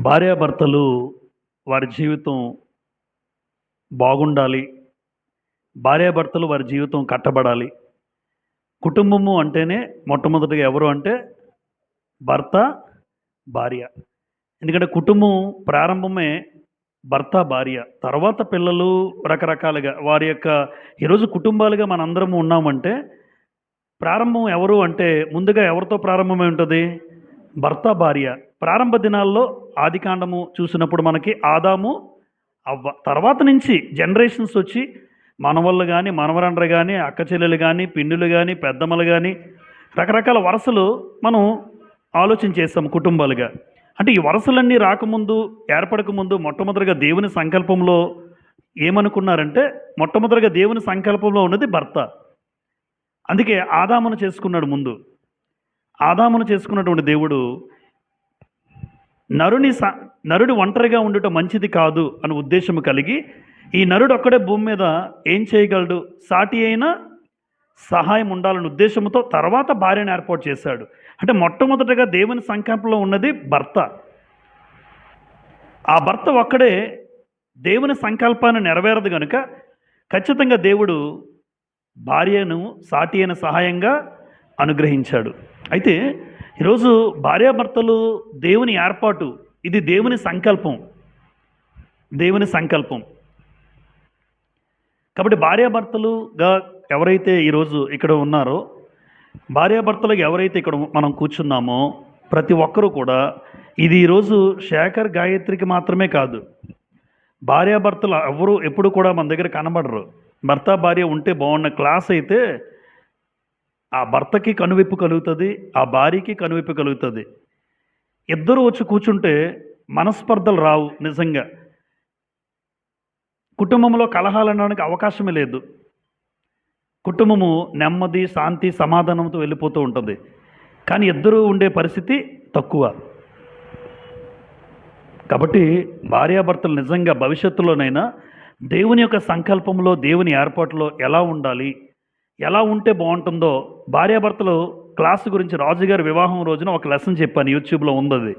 భార్యాభర్తలు వారి జీవితం బాగుండాలి. భార్యాభర్తలు వారి జీవితం కట్టబడాలి. కుటుంబము అంటేనే మొట్టమొదటిగా ఎవరు అంటే భర్త, భార్య. ఎందుకంటే కుటుంబం ప్రారంభమే భర్త, భార్య. తర్వాత పిల్లలు రకరకాలుగా వారి యొక్క ఈరోజు కుటుంబాలుగా మనందరము ఉన్నామంటే ప్రారంభం ఎవరు అంటే ముందుగా ఎవరితో ప్రారంభమై ఉంటది? భర్త, భార్య. ప్రారంభ దినాల్లో ఆదికాండము చూసినప్పుడు మనకి ఆదాము, అవ్వ. తర్వాత నుంచి జనరేషన్స్ వచ్చి మనవళ్ళు గాని, మనవరండ్రు గాని, అక్క చెల్లెలు గాని, పిన్నులు గాని, పెద్దమ్మలు గాని రకరకాల వరసలు మనం ఆలోచన చేస్తాం కుటుంబాలుగా. అంటే ఈ వరసలన్నీ రాకముందు, ఏర్పడకముందు మొట్టమొదటిగా దేవుని సంకల్పంలో ఏమనుకున్నారంటే మొట్టమొదటిగా దేవుని సంకల్పంలో ఉన్నది భర్త. అందుకే ఆదామును చేసుకున్నాడు ముందు. ఆదామును చేసుకున్నటువంటి దేవుడు నరుడు ఒంటరిగా ఉండటం మంచిది కాదు అని ఉద్దేశం కలిగి ఈ నరుడు ఒక్కడే భూమి మీద ఏం చేయగలడు, సాటి అయిన సహాయం ఉండాలనే ఉద్దేశంతో తర్వాత భార్యను ఏర్పాటు చేశాడు. అంటే మొట్టమొదటగా దేవుని సంకల్పంలో ఉన్నది భర్త. ఆ భర్త ఒక్కడే దేవుని సంకల్పాన్ని నెరవేరదు కనుక ఖచ్చితంగా దేవుడు భార్యను సాటి అయిన సహాయంగా అనుగ్రహించాడు. అయితే ఈరోజు భార్యాభర్తలు దేవుని ఏర్పాటు, ఇది దేవుని సంకల్పం. దేవుని సంకల్పం కాబట్టి భార్యాభర్తలుగా ఎవరైతే ఈరోజు ఇక్కడ ఉన్నారో, భార్యాభర్తలుగా ఎవరైతే ఇక్కడ మనం కూర్చున్నామో ప్రతి ఒక్కరూ కూడా ఇది ఈరోజు శేఖర్, గాయత్రికి మాత్రమే కాదు. భార్యాభర్తలు ఎవరు ఎప్పుడు కూడా మన దగ్గర కనబడరు. భర్త భార్య ఉంటే బాగున్న క్లాస్ అయితే ఆ భర్తకి కనువిప్పు కలుగుతుంది, ఆ భార్యకి కనువిప్పు కలుగుతుంది. ఇద్దరు వచ్చి కూర్చుంటే మనస్పర్ధలు రావు. నిజంగా కుటుంబంలో కలహాలు అనడానికి అవకాశమే లేదు. కుటుంబము నెమ్మది, శాంతి, సమాధానంతో వెళ్ళిపోతూ ఉంటుంది. కానీ ఇద్దరు ఉండే పరిస్థితి తక్కువ. కాబట్టి భార్యాభర్తలు నిజంగా భవిష్యత్తులోనైనా దేవుని యొక్క సంకల్పంలో, దేవుని ఏర్పాటులో ఎలా ఉండాలి, ఎలా ఉంటే బాగుంటుందో భార్యాభర్తలు క్లాసు గురించి రాజుగారి వివాహం రోజున ఒక లెసన్ చెప్పాను, యూట్యూబ్లో ఉంది అది.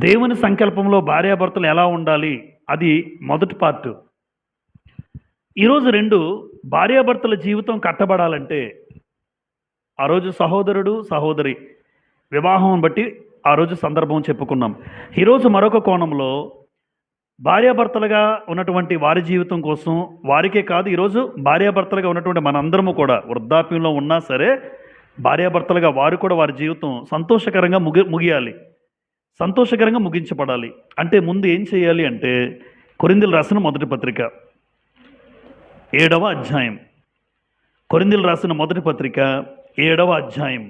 దేవుని సంకల్పంలో భార్యాభర్తలు ఎలా ఉండాలి, అది మొదటి పార్ట్. ఈరోజు 2 భార్యాభర్తల జీవితం కట్టబడాలంటే ఆ రోజు సహోదరుడు, సహోదరి వివాహం బట్టి ఆ రోజు సందర్భం చెప్పుకున్నాం. ఈరోజు మరొక కోణంలో భార్యాభర్తలుగా ఉన్నటువంటి వారి జీవితం కోసం, వారికే కాదు ఈరోజు భార్యాభర్తలుగా ఉన్నటువంటి మనందరము కూడా వృద్ధాప్యంలో ఉన్నా సరే భార్యాభర్తలుగా వారు కూడా వారి జీవితం సంతోషకరంగా ముగియాలి, సంతోషకరంగా ముగించబడాలి. అంటే ముందు ఏం చేయాలి అంటే కొరింథీయులకు రాసిన మొదటి పత్రిక 7వ అధ్యాయం. కొరింథీయులకు రాసిన మొదటి పత్రిక 7వ అధ్యాయం.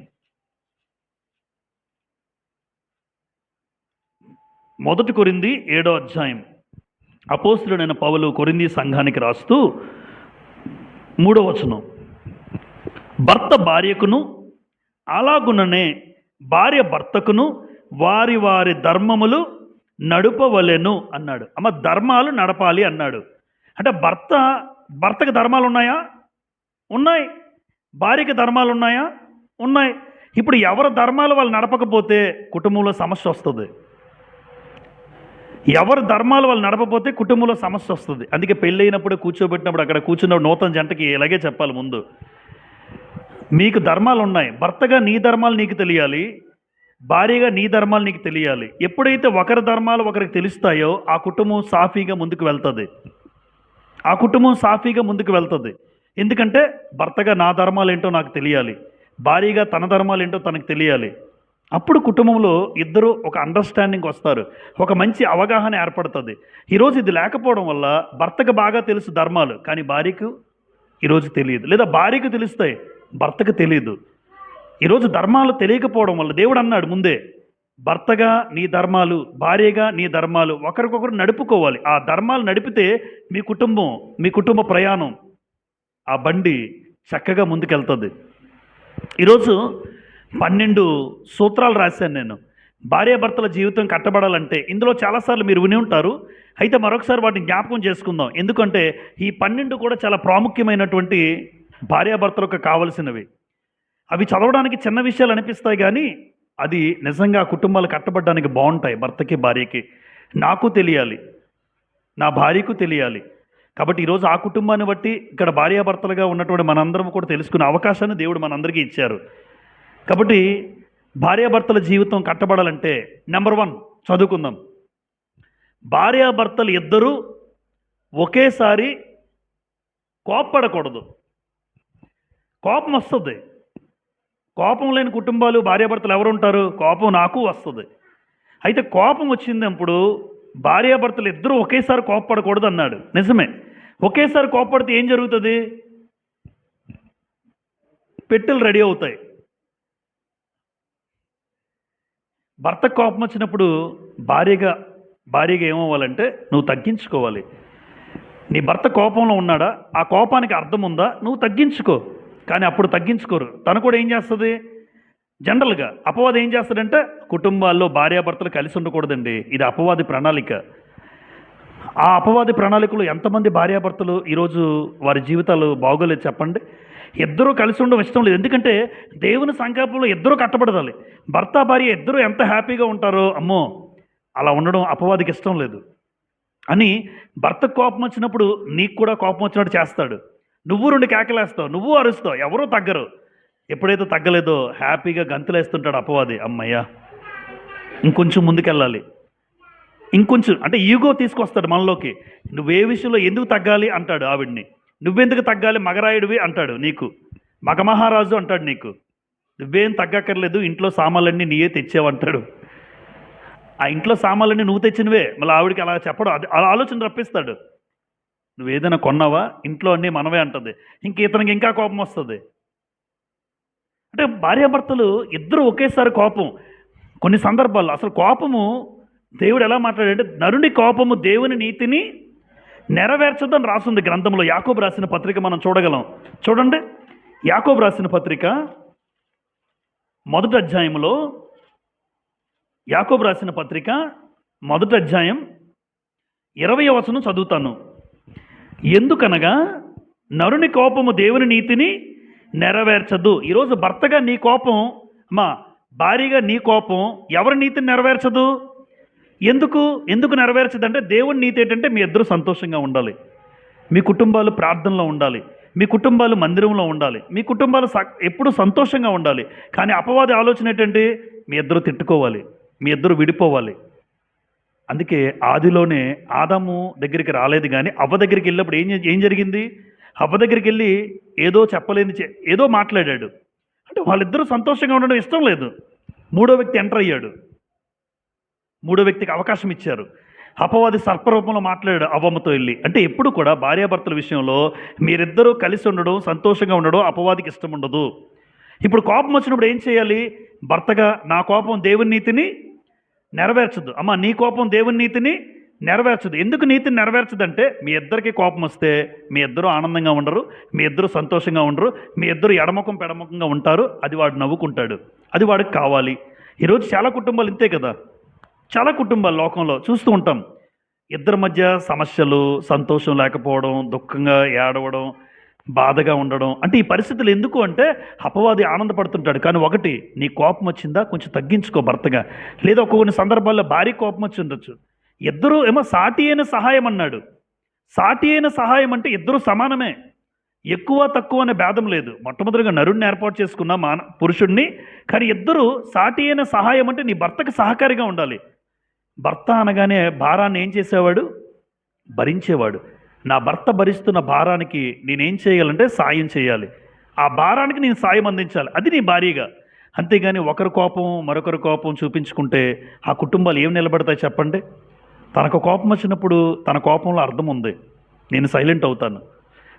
మొదటి కొరింథీ 7వ అధ్యాయం. అపోస్తలుడైన పౌలు కొరింథీ సంఘానికి రాస్తూ 3వ వచనం, భర్త భార్యకును అలాగుననే భార్య భర్తకును వారి వారి ధర్మములు నడుపవలెను అన్నాడు. అమ్మ, ధర్మాలు నడపాలి అన్నాడు. అంటే భర్తకి ధర్మాలు ఉన్నాయా? ఉన్నాయి. భార్యకి ధర్మాలు ఉన్నాయా? ఉన్నాయి. ఇప్పుడు ఎవరి ధర్మాలు వాళ్ళు నడపకపోతే కుటుంబంలో సమస్య వస్తుంది. ఎవరి ధర్మాలు వాళ్ళు నడపపోతే కుటుంబంలో సమస్య వస్తుంది. అందుకే పెళ్ళి అయినప్పుడు కూర్చోబెట్టినప్పుడు అక్కడ కూర్చున్న నూతన జంటకి ఇలాగే చెప్పాలి ముందు, మీకు ధర్మాలు ఉన్నాయి. భర్తగా నీ ధర్మాలు నీకు తెలియాలి, భార్యగా నీ ధర్మాలు నీకు తెలియాలి. ఎప్పుడైతే ఒకరి ధర్మాలు ఒకరికి తెలుస్తాయో ఆ కుటుంబం సాఫీగా ముందుకు వెళ్తుంది. ఆ కుటుంబం సాఫీగా ముందుకు వెళ్తుంది. ఎందుకంటే భర్తగా నా ధర్మాలు ఏంటో నాకు తెలియాలి, భార్యగా తన ధర్మాలు ఏంటో తనకు తెలియాలి. అప్పుడు కుటుంబంలో ఇద్దరు ఒక అండర్స్టాండింగ్ వస్తారు, ఒక మంచి అవగాహన ఏర్పడుతుంది. ఈరోజు ఇది లేకపోవడం వల్ల భర్తకు బాగా తెలుసు ధర్మాలు, కానీ భార్యకు ఈరోజు తెలియదు, లేదా భార్యకు తెలుస్తాయి, భర్తకు తెలియదు. ఈరోజు ధర్మాలు తెలియకపోవడం వల్ల దేవుడు అన్నాడు ముందే, భర్తగా నీ ధర్మాలు, భార్యగా నీ ధర్మాలు ఒకరికొకరు నడుపుకోవాలి. ఆ ధర్మాలు నడిపితే మీ కుటుంబ ప్రయాణం, ఆ బండి చక్కగా ముందుకెళ్తుంది. ఈరోజు 12 సూత్రాలు రాశాను నేను, భార్యాభర్తల జీవితం కట్టబడాలంటే. ఇందులో చాలాసార్లు మీరు విని ఉంటారు, అయితే మరొకసారి వాటిని జ్ఞాపకం చేసుకుందాం. ఎందుకంటే ఈ 12 కూడా చాలా ప్రాముఖ్యమైనటువంటి భార్యాభర్తలకు కావలసినవి. అవి చదవడానికి చిన్న విషయాలు అనిపిస్తాయి, కానీ అది నిజంగా కుటుంబాలు కట్టబడడానికి బాగుంటాయి. భర్తకి భార్యకి నాకు తెలియాలి, నా భార్యకు తెలియాలి. కాబట్టి ఈరోజు ఆ కుటుంబాన్ని బట్టి ఇక్కడ భార్యాభర్తలుగా ఉన్నటువంటి మనందరం కూడా తెలుసుకునే అవకాశాన్ని దేవుడు మనందరికీ ఇచ్చారు. కాబట్టి భార్యాభర్తల జీవితం కట్టబడాలంటే నెంబర్ 1 చదువుకుందాం. భార్యాభర్తలు ఇద్దరూ ఒకేసారి కోప్పడకూడదు. కోపం వస్తుంది. కోపం లేని కుటుంబాలు భార్యాభర్తలు ఎవరు ఉంటారు? కోపం నాకు వస్తుంది. అయితే కోపం వచ్చినప్పుడు భార్యాభర్తలు ఇద్దరూ ఒకేసారి కోప్పడకూడదు అన్నాడు. నిజమే. ఒకేసారి కోప్పడితే ఏం జరుగుతుంది? పెట్టెలు రెడీ అవుతాయి. భర్తకు కోపం వచ్చినప్పుడు భార్యగా ఏమవ్వాలంటే నువ్వు తగ్గించుకోవాలి. నీ భర్త కోపంలో ఉన్నాడా? ఆ కోపానికి అర్థం ఉందా? నువ్వు తగ్గించుకో. కానీ అప్పుడు తగ్గించుకోరు. తను కూడా ఏం చేస్తుంది? జనరల్గా అపవాది ఏం చేస్తాడంటే కుటుంబాల్లో భార్యాభర్తలు కలిసి ఉండకూడదండి. ఇది అపవాది ప్రణాళిక. ఆ అపవాది ప్రణాళికలో ఎంతమంది భార్యాభర్తలు ఈరోజు వారి జీవితాలు బాగోలేదు చెప్పండి. ఇద్దరూ కలిసి ఉండడం ఇష్టం లేదు. ఎందుకంటే దేవుని సంకల్పంలో ఇద్దరూ కట్టబడాలి. భర్త భార్య ఇద్దరూ ఎంత హ్యాపీగా ఉంటారో, అమ్మో అలా ఉండడం అపవాదికి ఇష్టం లేదు అని భర్తకు కోపం వచ్చినప్పుడు నీకు కూడా కోపం వచ్చినట్టు చేస్తాడు. నువ్వు 2 కేకలేస్తావు, నువ్వు అరుస్తావు, ఎవరూ తగ్గరు. ఎప్పుడైతే తగ్గలేదో హ్యాపీగా గంతులేస్తుంటాడు అపవాది. అమ్మయ్యా ఇంకొంచెం ముందుకెళ్ళాలి, ఇంకొంచెం అంటే ఈగో తీసుకొస్తాడు మనలోకి. నువ్వే విషయంలో ఎందుకు తగ్గాలి అంటాడు ఆవిడ్ని. నువ్వెందుకు తగ్గాలి? మగరాయుడివి అంటాడు నీకు. మగమహారాజు అంటాడు నీకు. నువ్వేం తగ్గక్కర్లేదు, ఇంట్లో సామాన్లన్నీ నీయే తెచ్చావంటాడు. ఆ ఇంట్లో సామాన్లన్నీ నువ్వు తెచ్చినవే. మళ్ళీ ఆవిడికి అలా చెప్పడం, అది అలా ఆలోచన రప్పిస్తాడు. నువ్వు ఏదైనా కొన్నావా? ఇంట్లో అన్నీ మనవే అంటుంది. ఇతనికి ఇంకా కోపం వస్తుంది. అంటే భార్యాభర్తలు ఇద్దరు ఒకేసారి కోపం. కొన్ని సందర్భాల్లో అసలు కోపము దేవుడు ఎలా మాట్లాడాడంటే నరుని కోపము దేవుని నీతిని నెరవేర్చదని రాసింది గ్రంథంలో. యాకోబు రాసిన పత్రిక మనం చూడగలం. చూడండి, యాకోబు రాసిన పత్రిక 1వ అధ్యాయంలో, యాకోబు రాసిన పత్రిక 1వ అధ్యాయం 20వ వచనం చదువుతాను. ఎందుకనగా నరుని కోపము దేవుని నీతిని నెరవేర్చదు. ఈరోజు భర్తగా నీ కోపం, మా భార్యగా నీ కోపం ఎవరి నీతిని నెరవేర్చదు? ఎందుకు నెరవేర్చదంటే దేవుని నీతి ఏంటంటే మీ ఇద్దరు సంతోషంగా ఉండాలి, మీ కుటుంబాలు ప్రార్థనలో ఉండాలి, మీ కుటుంబాలు మందిరంలో ఉండాలి, మీ కుటుంబాలు ఎప్పుడు సంతోషంగా ఉండాలి. కానీ అపవాది ఆలోచన ఏంటంటే మీ ఇద్దరు తిట్టుకోవాలి, మీ ఇద్దరు విడిపోవాలి. అందుకే ఆదిలోనే ఆదాము దగ్గరికి రాలేదు, కానీ అవ్వ దగ్గరికి వెళ్ళినప్పుడు ఏం జరిగింది? అవ్వ దగ్గరికి వెళ్ళి ఏదో చెప్పలేని ఏదో మాట్లాడాడు. అంటే వాళ్ళిద్దరూ సంతోషంగా ఉండడం ఇష్టం లేదు. 3వ వ్యక్తి ఎంటర్ అయ్యాడు. 3వ వ్యక్తికి అవకాశం ఇచ్చారు. అపవాది సర్పరూపంలో మాట్లాడాడు అవ్వమ్మతో వెళ్ళి. అంటే ఎప్పుడు కూడా భార్యాభర్తల విషయంలో మీరిద్దరూ కలిసి ఉండడం, సంతోషంగా ఉండడం అపవాదికి ఇష్టం ఉండదు. ఇప్పుడు కోపం వచ్చినప్పుడు ఏం చేయాలి? భర్తగా నా కోపం దేవుని నీతిని నెరవేర్చదు. అమ్మ నీ కోపం దేవుని నీతిని నెరవేర్చదు. ఎందుకు నీతిని నెరవేర్చదంటే మీ ఇద్దరికి కోపం వస్తే మీ ఇద్దరు ఆనందంగా ఉండరు, మీ ఇద్దరు సంతోషంగా ఉండరు, మీ ఇద్దరు ఎడముఖం పెడముఖంగా ఉంటారు. అది వాడు నవ్వుకుంటాడు, అది వాడికి కావాలి. ఈరోజు చాలా కుటుంబాలు ఇంతే కదా. చాలా కుటుంబాలు లోకంలో చూస్తూ ఉంటాం. ఇద్దరి మధ్య సమస్యలు, సంతోషం లేకపోవడం, దుఃఖంగా ఏడవడం, బాధగా ఉండడం. అంటే ఈ పరిస్థితులు ఎందుకు అంటే అపవాది ఆనందపడుతుంటాడు. కానీ ఒకటి, నీ కోపం వచ్చిందా కొంచెం తగ్గించుకో భర్తగా. లేదా కొన్ని సందర్భాల్లో భార్య కోపం వచ్చి ఉండొచ్చు. ఇద్దరు ఏమో సాటి అయిన సహాయం అన్నాడు. సాటి అయిన సహాయం అంటే ఇద్దరు సమానమే, ఎక్కువ తక్కువ అనే భేదం లేదు. మొట్టమొదటిగా నరుడిని ఏర్పాటు చేసుకున్న పురుషుడిని. కానీ ఇద్దరు సాటి అయిన సహాయం అంటే నీ భర్తకు సహకారిగా ఉండాలి. భర్త అనగానే భారాన్ని ఏం చేసేవాడు? భరించేవాడు. నా భర్త భరిస్తున్న భారానికి నేనేం చేయాలంటే సాయం చేయాలి. ఆ భారానికి నేను సాయం అందించాలి. అది నీ భార్యగా. అంతేగాని ఒకరి కోపం మరొకరి కోపం చూపించుకుంటే ఆ కుటుంబాలు ఏం నిలబడతాయి చెప్పండి? తనకు కోపం వచ్చినప్పుడు తన కోపంలో అర్థం ఉంది, నేను సైలెంట్ అవుతాను.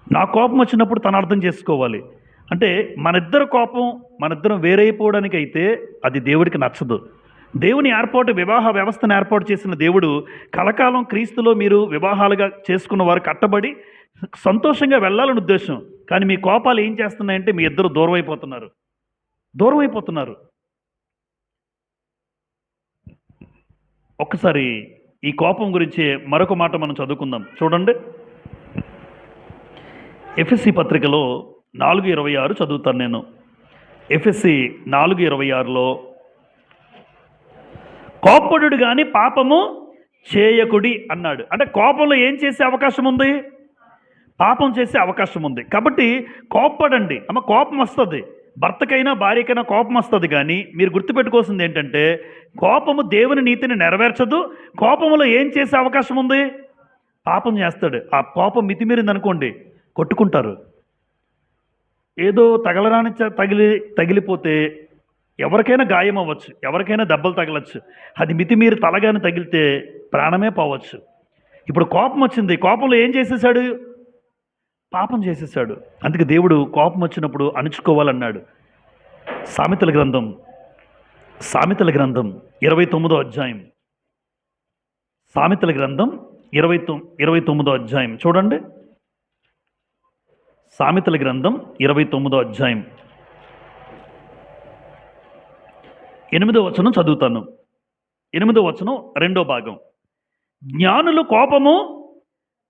నా కోపం వచ్చినప్పుడు తను అర్థం చేసుకోవాలి. అంటే మనిద్దరు కోపం మనిద్దరం వేరైపోవడానికి అయితే అది దేవుడికి నచ్చదు. దేవుని వివాహ వ్యవస్థను ఏర్పాటు చేసిన దేవుడు కలకాలం క్రీస్తులో మీరు వివాహాలుగా చేసుకున్న వారు కట్టబడి సంతోషంగా వెళ్ళాలని ఉద్దేశం. కానీ మీ కోపాలు ఏం చేస్తున్నాయంటే మీ ఇద్దరు దూరం అయిపోతున్నారు. ఒక్కసారి ఈ కోపం గురించి మరొక మాట మనం చదువుకుందాం. చూడండి, ఎఫెసీ పత్రికలో 4:26 చదువుతాను నేను. ఎఫెసీ 4:26లో కోప్పడు కానీ పాపము చేయకుడి అన్నాడు. అంటే కోపంలో ఏం చేసే అవకాశం ఉంది? పాపం చేసే అవకాశం ఉంది. కాబట్టి కోప్పడండి. కోపం వస్తుంది, భర్తకైనా భార్యకైనా కోపం వస్తుంది. కానీ మీరు గుర్తుపెట్టుకోవాల్సింది ఏంటంటే, కోపము దేవుని నీతిని నెరవేర్చదు. కోపంలో ఏం చేసే అవకాశం ఉంది? పాపం చేస్తాడు. ఆ కోపం మితిమీరింది అనుకోండి, కొట్టుకుంటారు. ఏదో తగిలిపోతే ఎవరికైనా గాయం అవ్వచ్చు, ఎవరికైనా దెబ్బలు తగలచ్చు. అది మితిమీరి తలగాని తగిలితే ప్రాణమే పోవచ్చు. ఇప్పుడు కోపం వచ్చింది, కోపంలో ఏం చేసేసాడు? పాపం చేసేసాడు. అందుకే దేవుడు కోపం వచ్చినప్పుడు అణుచుకోవాలన్నాడు. సామెతల గ్రంథం 29వ అధ్యాయం. సామెతల గ్రంథం 29వ అధ్యాయం చూడండి. సామెతల గ్రంథం 29వ అధ్యాయం 8వ వచనం చదువుతాను. 8వ వచనం 2వ భాగం. జ్ఞానులు కోపము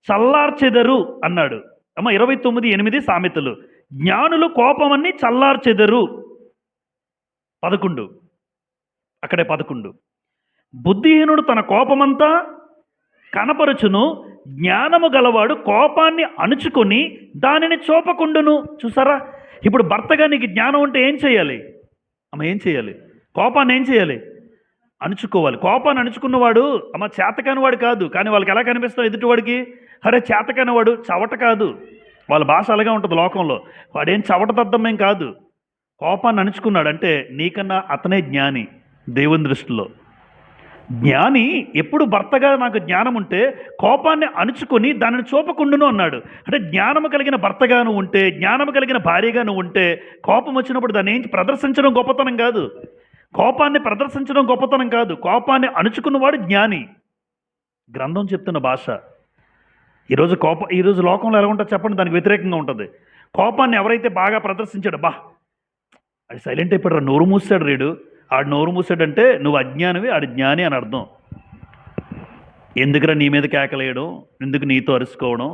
చల్లార్చెదరు అన్నాడు. 29:8 సామెతలు. జ్ఞానులు కోపమని చల్లార్చెదరు. 11 అక్కడే 11. బుద్ధిహీనుడు తన కోపమంతా కనపరుచును, జ్ఞానము గలవాడు కోపాన్ని అణుచుకొని దానిని చూపకుండును. చూసారా? ఇప్పుడు భర్తగా నీకు జ్ఞానం ఉంటే ఏం చేయాలి? ఏం చేయాలి? కోపాన్ని ఏం చేయాలి? అణుచుకోవాలి. కోపాన్ని అణుచుకున్నవాడు చేతకానివాడు కాదు. కానీ వాళ్ళకి ఎలా కనిపిస్తాడు ఎదుటివాడికి? అరే చేతకానివాడు, చవట కాదు. వాళ్ళ భాష అలాగే ఉంటుంది లోకంలో. వాడేం చవట దద్దమేం కాదు. కోపాన్ని అణుచుకున్నాడు అంటే నీకన్నా అతనే జ్ఞాని దేవుని దృష్టిలో. జ్ఞాని ఎప్పుడు భర్తగా నాకు జ్ఞానం ఉంటే కోపాన్ని అణుచుకొని దానిని చూపకుండును అన్నాడు. అంటే జ్ఞానము కలిగిన భర్తగా నువ్వు ఉంటే, జ్ఞానము కలిగిన భార్యగా నువ్వు ఉంటే, కోపం వచ్చినప్పుడు దాన్ని ఏం ప్రదర్శించడం గొప్పతనం కాదు. కోపాన్ని ప్రదర్శించడం గొప్పతనం కాదు. కోపాన్ని అణుచుకున్నవాడు జ్ఞాని. గ్రంథం చెప్తున్న భాష. ఈరోజు లోకంలో ఎలా ఉంటుంది చెప్పండి? దానికి వ్యతిరేకంగా ఉంటుంది. కోపాన్ని ఎవరైతే బాగా ప్రదర్శించాడు, అది సైలెంట్ అయిపోయాడు, నోరు మూసాడు రేడు, ఆడు నోరు మూసాడంటే నువ్వు అజ్ఞానివి, ఆడు జ్ఞాని అని అర్థం. ఎందుకురా నీ మీద కేకలేయడం, ఎందుకు నీతో అరుచుకోవడం?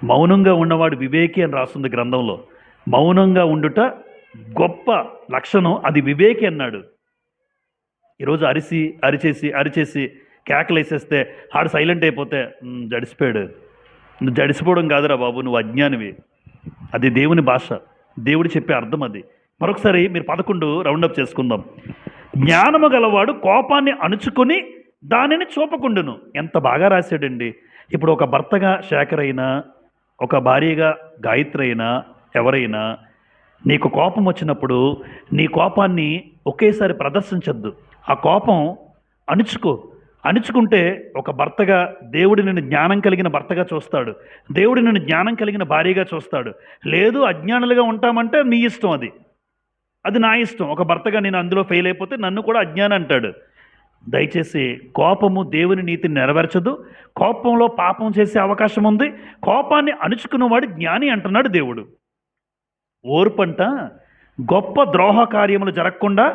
మౌనంగా ఉన్నవాడు వివేకి అని రాస్తుంది గ్రంథంలో. మౌనంగా ఉండుట గొప్ప లక్షణం, అది వివేకి అన్నాడు. ఈరోజు అరిచేసి కేకలేసేస్తే ఆడు సైలెంట్ అయిపోతే జడిసిపోయాడు. నువ్వు జడిసిపోవడం కాదురా బాబు, నువ్వు అజ్ఞానివి. అది దేవుని భాష, దేవుడు చెప్పే అర్థం అది. మరొకసారి మీరు 11 రౌండప్ చేసుకుందాం. జ్ఞానము గలవాడు కోపాన్ని అణుచుకొని దానిని చూపకుండును. ఎంత బాగా రాశాడండి. ఇప్పుడు ఒక భర్తగా శేఖర్ అయినా, ఒక భార్యగా గాయత్రి అయినా, ఎవరైనా నీకు కోపం వచ్చినప్పుడు నీ కోపాన్ని ఒకేసారి ప్రదర్శించద్దు. ఆ కోపం అణుచుకుంటే ఒక భర్తగా దేవుడు నిన్ను జ్ఞానం కలిగిన భర్తగా చూస్తాడు. దేవుడు నిన్ను జ్ఞానం కలిగిన భార్యగా చూస్తాడు. లేదు అజ్ఞానులుగా ఉంటామంటే నీ ఇష్టం, అది నా ఇష్టం. ఒక భర్తగా నేను అందులో ఫెయిల్ అయిపోతే నన్ను కూడా అజ్ఞానం అంటాడు. దయచేసి కోపము దేవుని నీతిని నెరవేర్చదు. కోపంలో పాపం చేసే అవకాశం ఉంది. కోపాన్ని అణుచుకున్నవాడు జ్ఞాని అంటున్నాడు దేవుడు. ఓర్పంట గొప్ప ద్రోహ కార్యములు జరగకుండా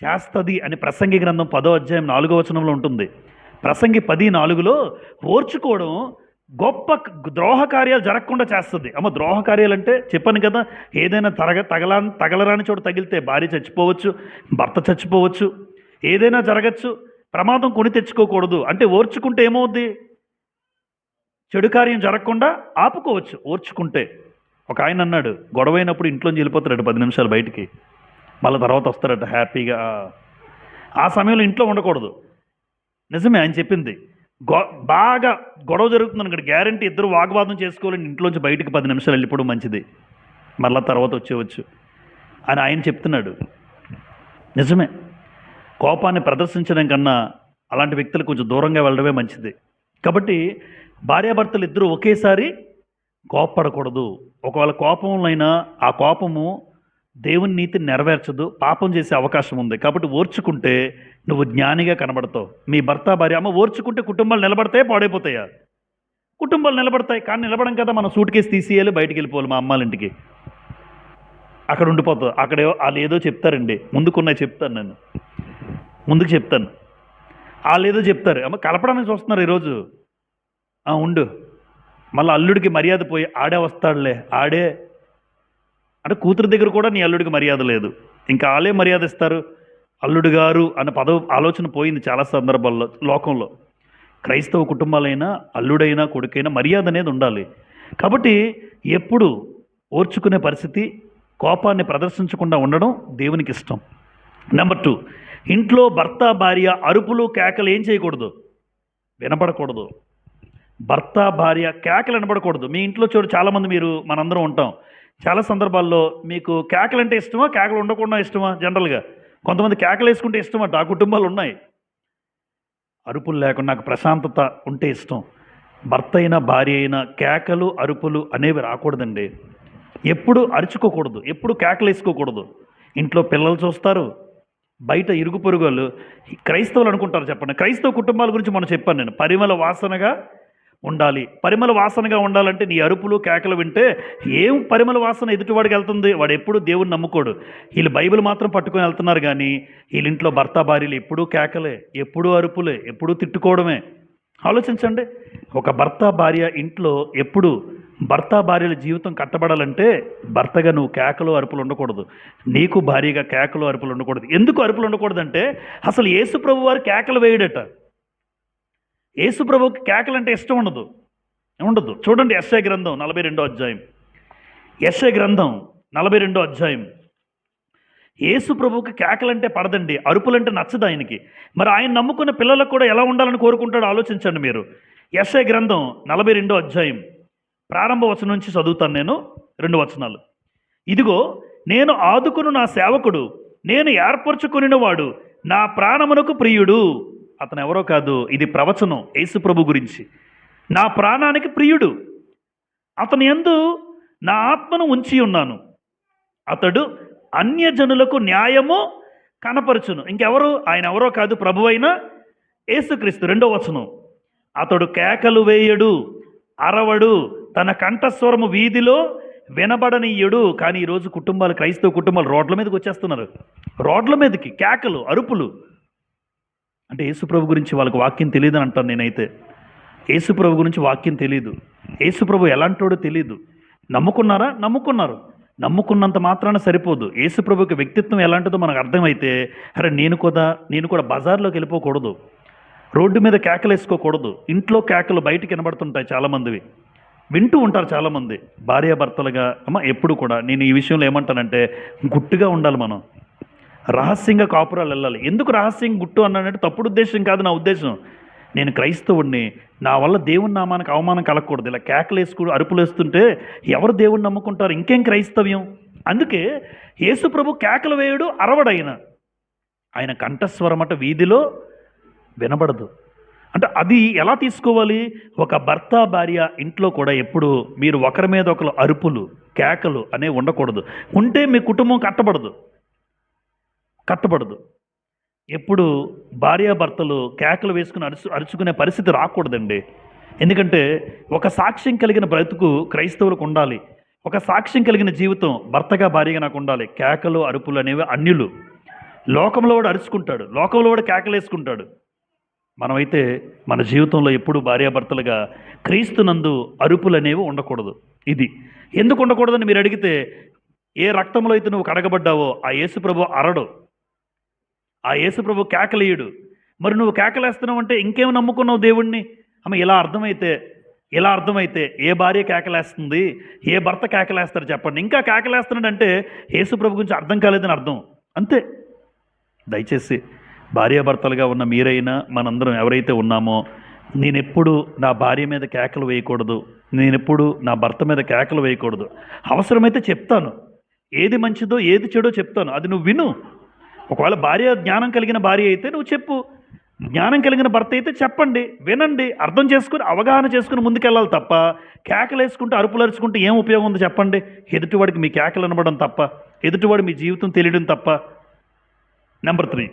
చేస్తుంది అని ప్రసంగి గ్రంథం 10వ అధ్యాయం 4వ వచనంలో ఉంటుంది. ప్రసంగి 10:4లో ఓర్చుకోవడం గొప్ప ద్రోహ కార్యాలు జరగకుండా చేస్తుంది. ద్రోహ కార్యాలు అంటే చెప్పాను కదా, ఏదైనా తగలరాని చోట తగిలితే భార్య చచ్చిపోవచ్చు, భర్త చచ్చిపోవచ్చు, ఏదైనా జరగచ్చు. ప్రమాదం కొని తెచ్చుకోకూడదు. అంటే ఓర్చుకుంటే ఏమవుద్ది? చెడు కార్యం జరగకుండా ఆపుకోవచ్చు ఓర్చుకుంటే. ఒక ఆయన అన్నాడు, గొడవైనప్పుడు ఇంట్లోంచి వెళ్ళిపోతారట 10 నిమిషాలు బయటికి, మళ్ళీ తర్వాత వస్తారట హ్యాపీగా. ఆ సమయంలో ఇంట్లో ఉండకూడదు. నిజమే ఆయన చెప్పింది. బాగా గొడవ జరుగుతుంది అక్కడ, గ్యారంటీ ఇద్దరు వాగ్వాదం చేసుకోవాలని ఇంట్లోంచి బయటికి 10 నిమిషాలు వెళ్ళిపోవడం మంచిది, మళ్ళీ తర్వాత వచ్చేవచ్చు అని ఆయన చెప్తున్నాడు. నిజమే. కోపాన్ని ప్రదర్శించడం కన్నా అలాంటి వ్యక్తులు కొంచెం దూరంగా వెళ్ళడమే మంచిది. కాబట్టి భార్యాభర్తలు ఇద్దరు ఒకేసారి కోప్పడకూడదు. ఒకవేళ కోపంలో అయినా ఆ కోపము దేవుని నీతిని నెరవేర్చదు, పాపం చేసే అవకాశం ఉంది. కాబట్టి ఓర్చుకుంటే నువ్వు జ్ఞానిగా కనబడతావు. మీ భర్త భార్య ఓర్చుకుంటే కుటుంబాలు నిలబడతాయా పాడైపోతాయా? కుటుంబాలు నిలబడతాయి. కానీ నిలబడం కదా, మనం సూట్ కేసు తీసేయాలి, బయటికి వెళ్ళిపోవాలి మా అమ్మాళ్ళ ఇంటికి, అక్కడ ఉండిపోతావు. అక్కడ వాళ్ళు ఏదో చెప్తారండి, ముందుకున్నాయి చెప్తాను, నేను ముందుకు చెప్తాను. వాళ్ళు ఏదో చెప్తారు, కలపడానికి చూస్తున్నారు ఈరోజు. ఉండు, మళ్ళీ అల్లుడికి మర్యాద పోయి ఆడే వస్తాడులే, ఆడే అంటే కూతురు దగ్గర కూడా నీ అల్లుడికి మర్యాద లేదు, ఇంకా వాళ్ళే మర్యాద ఇస్తారు. అల్లుడు గారు అన్న ఆలోచన పోయింది చాలా సందర్భాల్లో లోకంలో. క్రైస్తవ కుటుంబాలైనా అల్లుడైనా కొడుకైనా మర్యాద అనేది ఉండాలి. కాబట్టి ఎప్పుడు ఓర్చుకునే పరిస్థితి, కోపాన్ని ప్రదర్శించకుండా ఉండడం దేవునికి ఇష్టం. నెంబర్ 2, ఇంట్లో భర్త భార్య అరుపులు కేకలు ఏం చేయకూడదు, వినపడకూడదు. భర్త భార్య కేకలు వినపడకూడదు. మీ ఇంట్లో చూడు, చాలామంది మనందరం ఉంటాం. చాలా సందర్భాల్లో మీకు కేకలు అంటే ఇష్టమా, కేకలు ఉండకుండా ఇష్టమా? జనరల్గా కొంతమంది కేకలు వేసుకుంటే ఇష్టమట, ఆ కుటుంబాలు ఉన్నాయి. అరుపులు లేకుండా నాకు ప్రశాంతత ఉంటే ఇష్టం. భర్త అయినా భార్య అయినా కేకలు అరుపులు అనేవి రాకూడదండి. ఎప్పుడు అరుచుకోకూడదు, ఎప్పుడు కేకలు వేసుకోకూడదు. ఇంట్లో పిల్లలు చూస్తారు, బయట ఇరుగు పొరుగు వాళ్ళు క్రైస్తవులు అనుకుంటారు. చెప్పండి, క్రైస్తవ కుటుంబాల గురించి మనం చెప్పాను నేను. పరిమళ వాసనగా ఉండాలి. పరిమళ వాసనగా ఉండాలంటే నీ అరుపులు కేకలు వింటే ఏం పరిమళ వాసన ఎదుటివాడికి వెళ్తుంది? వాడు ఎప్పుడు దేవుని నమ్ముకోడు. వీళ్ళు బైబిల్ మాత్రం పట్టుకొని వెళ్తున్నారు, కానీ వీళ్ళ ఇంట్లో భర్త భార్యలు ఎప్పుడూ కేకలే, ఎప్పుడూ అరుపులే, ఎప్పుడూ తిట్టుకోవడమే. ఆలోచించండి, ఒక భర్త భార్య ఇంట్లో ఎప్పుడు భర్త భార్యల జీవితం కట్టబడాలంటే భర్తగా నువ్వు కేకలు అరుపులు ఉండకూడదు. నీకు భార్యగా కేకలు అరుపులు ఉండకూడదు. ఎందుకు అరుపులు ఉండకూడదంటే అసలు యేసు ప్రభు వారు కేకలు వేయడట. యేసు ప్రభువుకి కేకలు అంటే ఇష్టం ఉండదు. చూడండి, యెషయా గ్రంథం 42వ అధ్యాయం. యెషయా గ్రంథం 42వ అధ్యాయం. యేసు ప్రభువుకి కేకలంటే పడదండి, అరుపులంటే నచ్చదు ఆయనకి. మరి ఆయన నమ్ముకున్న పిల్లలకు కూడా ఎలా ఉండాలని కోరుకుంటాడో ఆలోచించండి మీరు. యెషయా గ్రంథం 42వ అధ్యాయం ప్రారంభ వచనం నుంచి చదువుతాను నేను, 2 వచనాలు. ఇదిగో, నేను ఆదుకును నా సేవకుడు, నేను ఏర్పరచుకొనిన వాడు, నా ప్రాణమునకు ప్రియుడు. అతను ఎవరో కాదు, ఇది ప్రవచనం యేసు ప్రభు గురించి. నా ప్రాణానికి ప్రియుడు, అతని యందు నా ఆత్మను ఉంచి ఉన్నాను. అతడు అన్యజనులకు న్యాయము కనపరచును. ఇంకెవరు? ఆయన ఎవరో కాదు, ప్రభు అయిన యేసుక్రీస్తు. 2వ వచనం, అతడు కేకలు వేయడు, అరవడు, తన కంఠస్వరము వీధిలో వినబడనీయుడు. కానీ ఈరోజు కుటుంబాలు, క్రైస్తవ కుటుంబాలు రోడ్ల మీదకి వచ్చేస్తున్నారు. రోడ్ల మీదకి కేకలు అరుపులు. అంటే యేసుప్రభు గురించి వాళ్ళకి వాక్యం తెలియదని అంటాను నేనైతే. యేసుప్రభు గురించి వాక్యం తెలియదు, యేసుప్రభు ఎలాంటోడో తెలియదు. నమ్ముకున్నారా? నమ్ముకున్నారు. నమ్ముకున్నంత మాత్రాన సరిపోదు. యేసుప్రభుకి వ్యక్తిత్వం ఎలాంటిదో మనకు అర్థమైతే, అరే నేను కూడా బజార్లోకి వెళ్ళిపోకూడదు, రోడ్డు మీద కేకలు వేసుకోకూడదు. ఇంట్లో కేకలు బయటికి వినబడుతుంటాయి, చాలామందివి వింటూ ఉంటారు చాలామంది. భార్యాభర్తలుగా ఎప్పుడు కూడా నేను ఈ విషయంలో ఏమంటానంటే, గుట్టుగా ఉండాలి మనం. రహస్యంగా కాపురాలు వెళ్ళాలి. ఎందుకు రహస్యంగా గుట్టు అన్నానంటే తప్పుడు ఉద్దేశం కాదు నా ఉద్దేశం. నేను క్రైస్తవుడిని, నా వల్ల దేవుని నామానికి అవమానం కలగకూడదు. ఇలా కేకలు అరుపులు వేస్తుంటే ఎవరు దేవుణ్ణి నమ్ముకుంటారు? ఇంకేం క్రైస్తవ్యం? అందుకే యేసు ప్రభు కేకలు వేయడు, అరవడైన ఆయన కంఠస్వరం అట వీధిలో వినబడదు. అంటే అది ఎలా తీసుకోవాలి? ఒక భర్త భార్య ఇంట్లో కూడా ఎప్పుడు మీరు ఒకరి మీద ఒకరు అరుపులు కేకలు అనేవి ఉండకూడదు. ఉంటే మీ కుటుంబం కట్టబడదు. ఎప్పుడు భార్యాభర్తలు కేకలు వేసుకుని అరుచుకునే పరిస్థితి రాకూడదండి. ఎందుకంటే ఒక సాక్ష్యం కలిగిన బ్రతుకు క్రైస్తవులకు ఉండాలి. ఒక సాక్ష్యం కలిగిన జీవితం భర్తగా భార్యగా నాకు ఉండాలి. కేకలు అరుపులు అనేవి అన్యులు. లోకంలో వాడు అరుచుకుంటాడు, లోకంలో వాడు కేకలు వేసుకుంటాడు. మనమైతే మన జీవితంలో ఎప్పుడు భార్యాభర్తలుగా క్రీస్తునందు అరుపులు అనేవి ఉండకూడదు. ఇది ఎందుకు ఉండకూడదని మీరు అడిగితే, ఏ రక్తంలో అయితే నువ్వు కడగబడ్డావో ఆ యేసుప్రభు అరడు, ఆ యేసుప్రభు కేకలేయుడు. మరి నువ్వు కేకలేస్తున్నావు అంటే ఇంకేం నమ్ముకున్నావు దేవుణ్ణి? ఇలా అర్థమైతే ఏ భార్య కేకలేస్తుంది, ఏ భర్త కేకలేస్తారు చెప్పండి? ఇంకా కేకలేస్తున్నాడంటే యేసుప్రభు గురించి అర్థం కాలేదని అర్థం, అంతే. దయచేసి భార్యాభర్తలుగా ఉన్న మీరైనా మనందరం ఎవరైతే ఉన్నామో, నేనెప్పుడు నా భార్య మీద కేకలు వేయకూడదు, నేనెప్పుడు నా భర్త మీద కేకలు వేయకూడదు. అవసరమైతే చెప్తాను, ఏది మంచిదో ఏది చెడో చెప్తాను, అది నువ్వు విను. ఒకవేళ భార్య జ్ఞానం కలిగిన భార్య అయితే నువ్వు చెప్పు, జ్ఞానం కలిగిన భర్త అయితే చెప్పండి, వినండి, అర్థం చేసుకుని అవగాహన చేసుకుని ముందుకెళ్ళాలి తప్ప కేకలు వేసుకుంటూ అరుపులు అరుచుకుంటే ఏం ఉపయోగం ఉంది చెప్పండి? ఎదుటివాడికి మీ కేకలు అనబడడం తప్ప, ఎదుటివాడు మీ జీవితం తెలియడం తప్ప. నెంబర్ 3,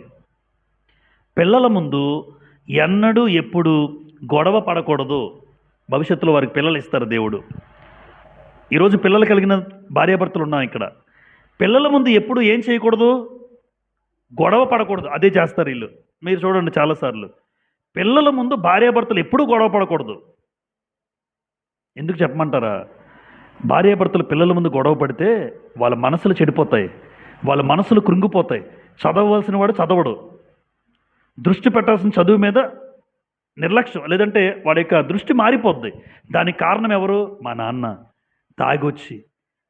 పిల్లల ముందు ఎన్నడూ ఎప్పుడు గొడవ పడకూడదు. భవిష్యత్తులో వారికి పిల్లలు ఇస్తారు దేవుడు. ఈరోజు పిల్లలు కలిగిన భార్యాభర్తలు ఉన్నాం ఇక్కడ. పిల్లల ముందు ఎప్పుడు ఏం చేయకూడదు? గొడవ పడకూడదు. అదే చేస్తారు వీళ్ళు. మీరు చూడండి చాలాసార్లు పిల్లల ముందు భార్యాభర్తలు ఎప్పుడూ గొడవ పడకూడదు. ఎందుకు చెప్పమంటారా? భార్యాభర్తలు పిల్లల ముందు గొడవ పడితే వాళ్ళ మనసులు చెడిపోతాయి, వాళ్ళ మనసులు కృంగిపోతాయి. చదవవలసిన వాడు చదవడు, దృష్టి పెట్టాల్సిన చదువు మీద నిర్లక్ష్యం, లేదంటే వాడి యొక్క దృష్టి మారిపోద్ది. దానికి కారణం ఎవరు? మా నాన్న తాగొచ్చి,